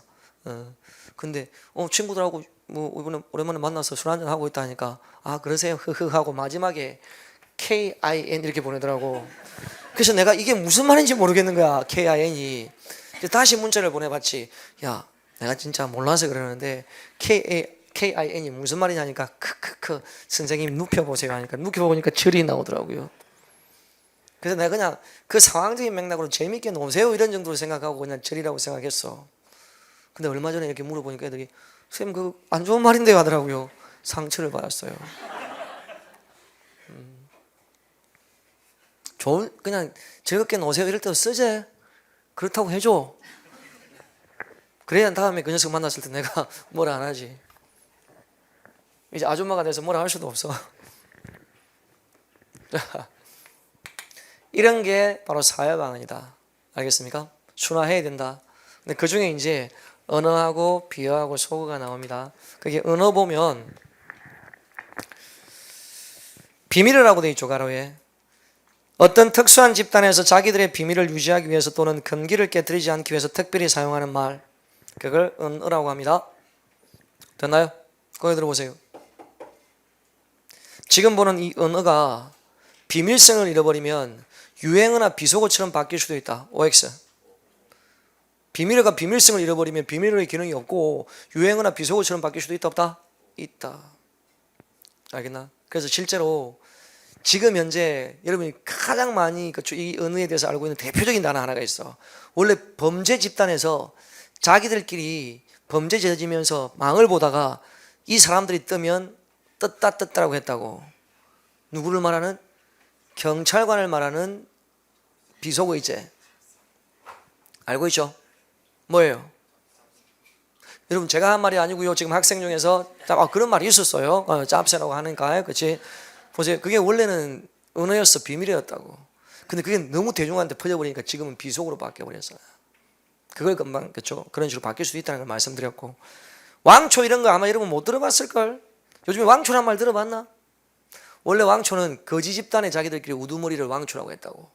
근데 친구들하고 뭐 이번에 오랜만에 만나서 술 한잔 하고 있다 하니까 아 그러세요 흐흐 하고 마지막에 KIN 이렇게 보내더라고. 그래서 내가 이게 무슨 말인지 모르겠는 거야. KIN이. 다시 문자를 보내봤지. 야 내가 진짜 몰라서 그러는데 KIN이 무슨 말이냐니까 크크크 선생님 눕혀보세요 하니까 눕혀보니까 절이 나오더라고요. 그래서 내가 그냥 그 상황적인 맥락으로 재밌게 노세요 이런 정도로 생각하고 그냥 절이라고 생각했어. 근데 얼마 전에 이렇게 물어보니까 애들이 선생님 그 안 좋은 말인데요 하더라고요. 상처를 받았어요. 그냥 즐겁게 노세요 이럴 때 쓰지. 그렇다고 해줘. 그래야 다음에 그 녀석 만났을 때 내가 뭐라 안 하지. 이제 아줌마가 돼서 뭐라 할 수도 없어. 이런 게 바로 사회 방언이다. 알겠습니까? 순화해야 된다. 근데 그 중에 이제 언어하고 비어하고 소어가 나옵니다. 그게 언어 보면 비밀이라고 돼 있죠. 가로에 어떤 특수한 집단에서 자기들의 비밀을 유지하기 위해서 또는 금기를 깨뜨리지 않기 위해서 특별히 사용하는 말, 그걸 언어라고 합니다. 됐나요? 거기 들어보세요. 지금 보는 이 언어가 비밀성을 잃어버리면 유행어나 비속어처럼 바뀔 수도 있다. OX. 비밀어가 비밀성을 잃어버리면 비밀어의 기능이 없고 유행어나 비속어처럼 바뀔 수도 있다 없다? 있다. 알겠나? 그래서 실제로 지금 현재 여러분이 가장 많이 이 언어에 대해서 알고 있는 대표적인 단어 하나가 있어. 원래 범죄 집단에서 자기들끼리 범죄 저지면서 망을 보다가 이 사람들이 뜨면 떴다라고 했다고. 누구를 말하는? 경찰관을 말하는 비속어 있지. 알고 있죠? 뭐예요? 여러분 제가 한 말이 아니고요. 지금 학생 중에서 그런 말이 있었어요. 짭새라고 하니까 그렇지. 보세요. 그게 원래는 언어였어. 비밀이었다고. 근데 그게 너무 대중한테 퍼져버리니까 지금은 비속어로 바뀌어버렸어요. 그걸 금방 그렇죠. 그런 식으로 바뀔 수도 있다는 걸 말씀드렸고, 왕초 이런 거 아마 여러분 못 들어봤을걸? 요즘에 왕초란 말 들어봤나? 원래 왕초는 거지 집단의 자기들끼리 우두머리를 왕초라고 했다고.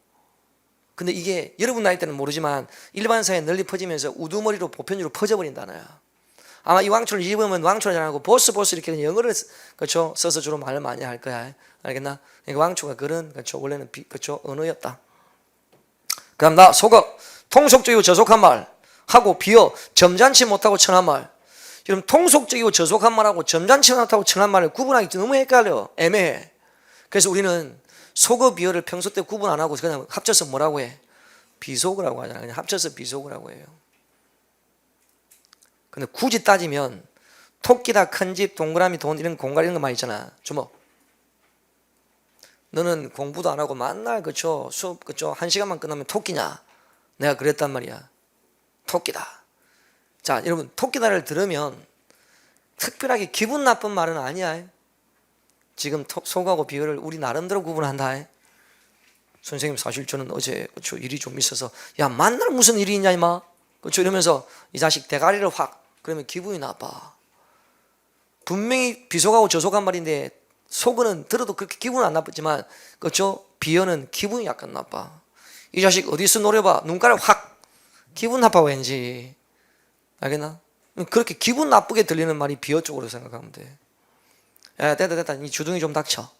근데 이게 여러분 나이 때는 모르지만 일반 사회에 널리 퍼지면서 우두머리로 보편적으로 퍼져버린 단어야. 아마 이 왕초를 입으면 왕초를 잘 하고 보스 이렇게 영어를 그렇죠 써서 주로 말을 많이 할 거야. 알겠나? 그러니까 왕초가 그런 그렇죠 원래는 그렇죠 언어였다. 그다음 나 속어 통속적이고 저속한 말 하고 비어 점잖지 못하고 천한 말. 여러분 통속적이고 저속한 말하고 점잖지 못하고 천한 말을 구분하기 너무 헷갈려. 애매해. 그래서 우리는 속어 비어를 평소 때 구분 안 하고 그냥 합쳐서 뭐라고 해? 비속어라고 하잖아. 그냥 합쳐서 비속어라고 해요. 근데 굳이 따지면 토끼다, 큰집, 동그라미, 돈 이런 공갈 이런 거 많이 있잖아. 주먹. 너는 공부도 안 하고 만날 그쵸 수업 그쵸 1시간만 끝나면 토끼냐? 내가 그랬단 말이야. 토끼다. 자 여러분 토끼다를 들으면 특별하게 기분 나쁜 말은 아니야. 지금 속하고 비어를 우리 나름대로 구분한다. 선생님 사실 저는 어제 그쵸 일이 좀 있어서 야 만날 무슨 일이 있냐 임마 그쵸 이러면서 이 자식 대가리를 확 그러면 기분이 나빠. 분명히 비속하고 저속한 말인데 속어는 들어도 그렇게 기분은 안 나쁘지만 그렇죠 비어는 기분이 약간 나빠. 이 자식 어디서 노려봐 눈가를 확 기분 나빠 왠지. 알겠나? 그렇게 기분 나쁘게 들리는 말이 비어 쪽으로 생각하면 돼. 야 됐다 이 주둥이 좀 닥쳐.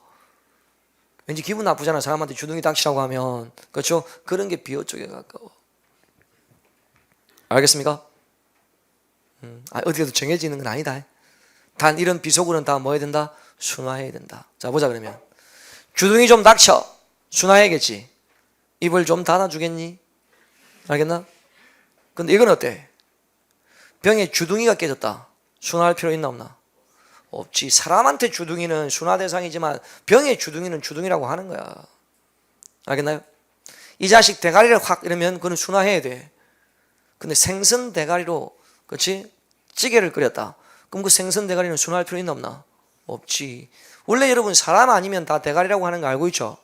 왠지 기분 나쁘잖아. 사람한테 주둥이 닥치라고 하면 그렇죠 그런 게 비어 쪽에 가까워. 알겠습니까? 어디에도 정해지는 건 아니다. 단 이런 비속어는 다 뭐 해야 된다? 순화해야 된다. 자 보자 그러면 주둥이 좀 닥쳐. 순화해야겠지. 입을 좀 닫아주겠니? 알겠나? 근데 이건 어때? 병에 주둥이가 깨졌다. 순화할 필요 있나 없나? 없지. 사람한테 주둥이는 순화 대상이지만 병의 주둥이는 주둥이라고 하는 거야. 알겠나요? 이 자식 대가리를 확 이러면 그건 순화해야 돼. 근데 생선 대가리로, 그렇지? 찌개를 끓였다. 그럼 그 생선 대가리는 순화할 필요 있나 없나? 없지. 원래 여러분 사람 아니면 다 대가리라고 하는 거 알고 있죠?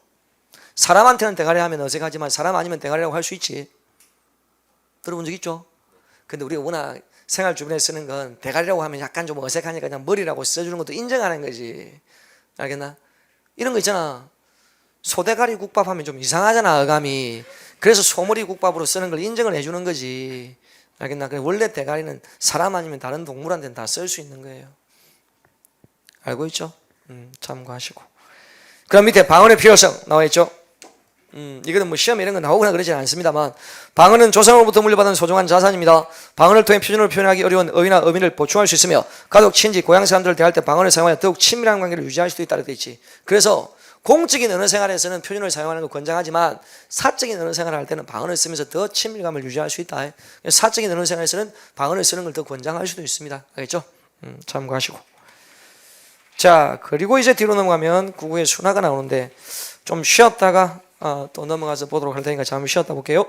사람한테는 대가리 하면 어색하지만 사람 아니면 대가리라고 할 수 있지. 들어본 적 있죠? 근데 우리가 워낙 생활 주변에 쓰는 건 대가리라고 하면 약간 좀 어색하니까 그냥 머리라고 써주는 것도 인정하는 거지. 알겠나? 이런 거 있잖아. 소대가리 국밥 하면 좀 이상하잖아, 어감이. 그래서 소머리 국밥으로 쓰는 걸 인정을 해주는 거지. 알겠나? 원래 대가리는 사람 아니면 다른 동물한테는 다 쓸 수 있는 거예요. 알고 있죠? 참고하시고. 그럼 밑에 방언의 필요성 나와 있죠? 이거는 뭐 시험 이런 거 나오거나 그러지는 않습니다만, 방언은 조상으로부터 물려받은 소중한 자산입니다. 방언을 통해 표준어로 표현하기 어려운 어휘나 어민을 보충할 수 있으며 가족, 친지, 고향 사람들을 대할 때 방언을 사용하여 더욱 친밀한 관계를 유지할 수도 있다고 되어 있지. 그래서 공적인 언어 생활에서는 표준어를 사용하는 걸 권장하지만 사적인 언어 생활을 할 때는 방언을 쓰면서 더 친밀감을 유지할 수 있다. 사적인 언어 생활에서는 방언을 쓰는 걸 더 권장할 수도 있습니다. 알겠죠? 참고하시고. 자, 그리고 이제 뒤로 넘어가면 국어의 순화가 나오는데 좀 쉬었다가 또 넘어가서 보도록 할 테니까 잠시 쉬었다 볼게요.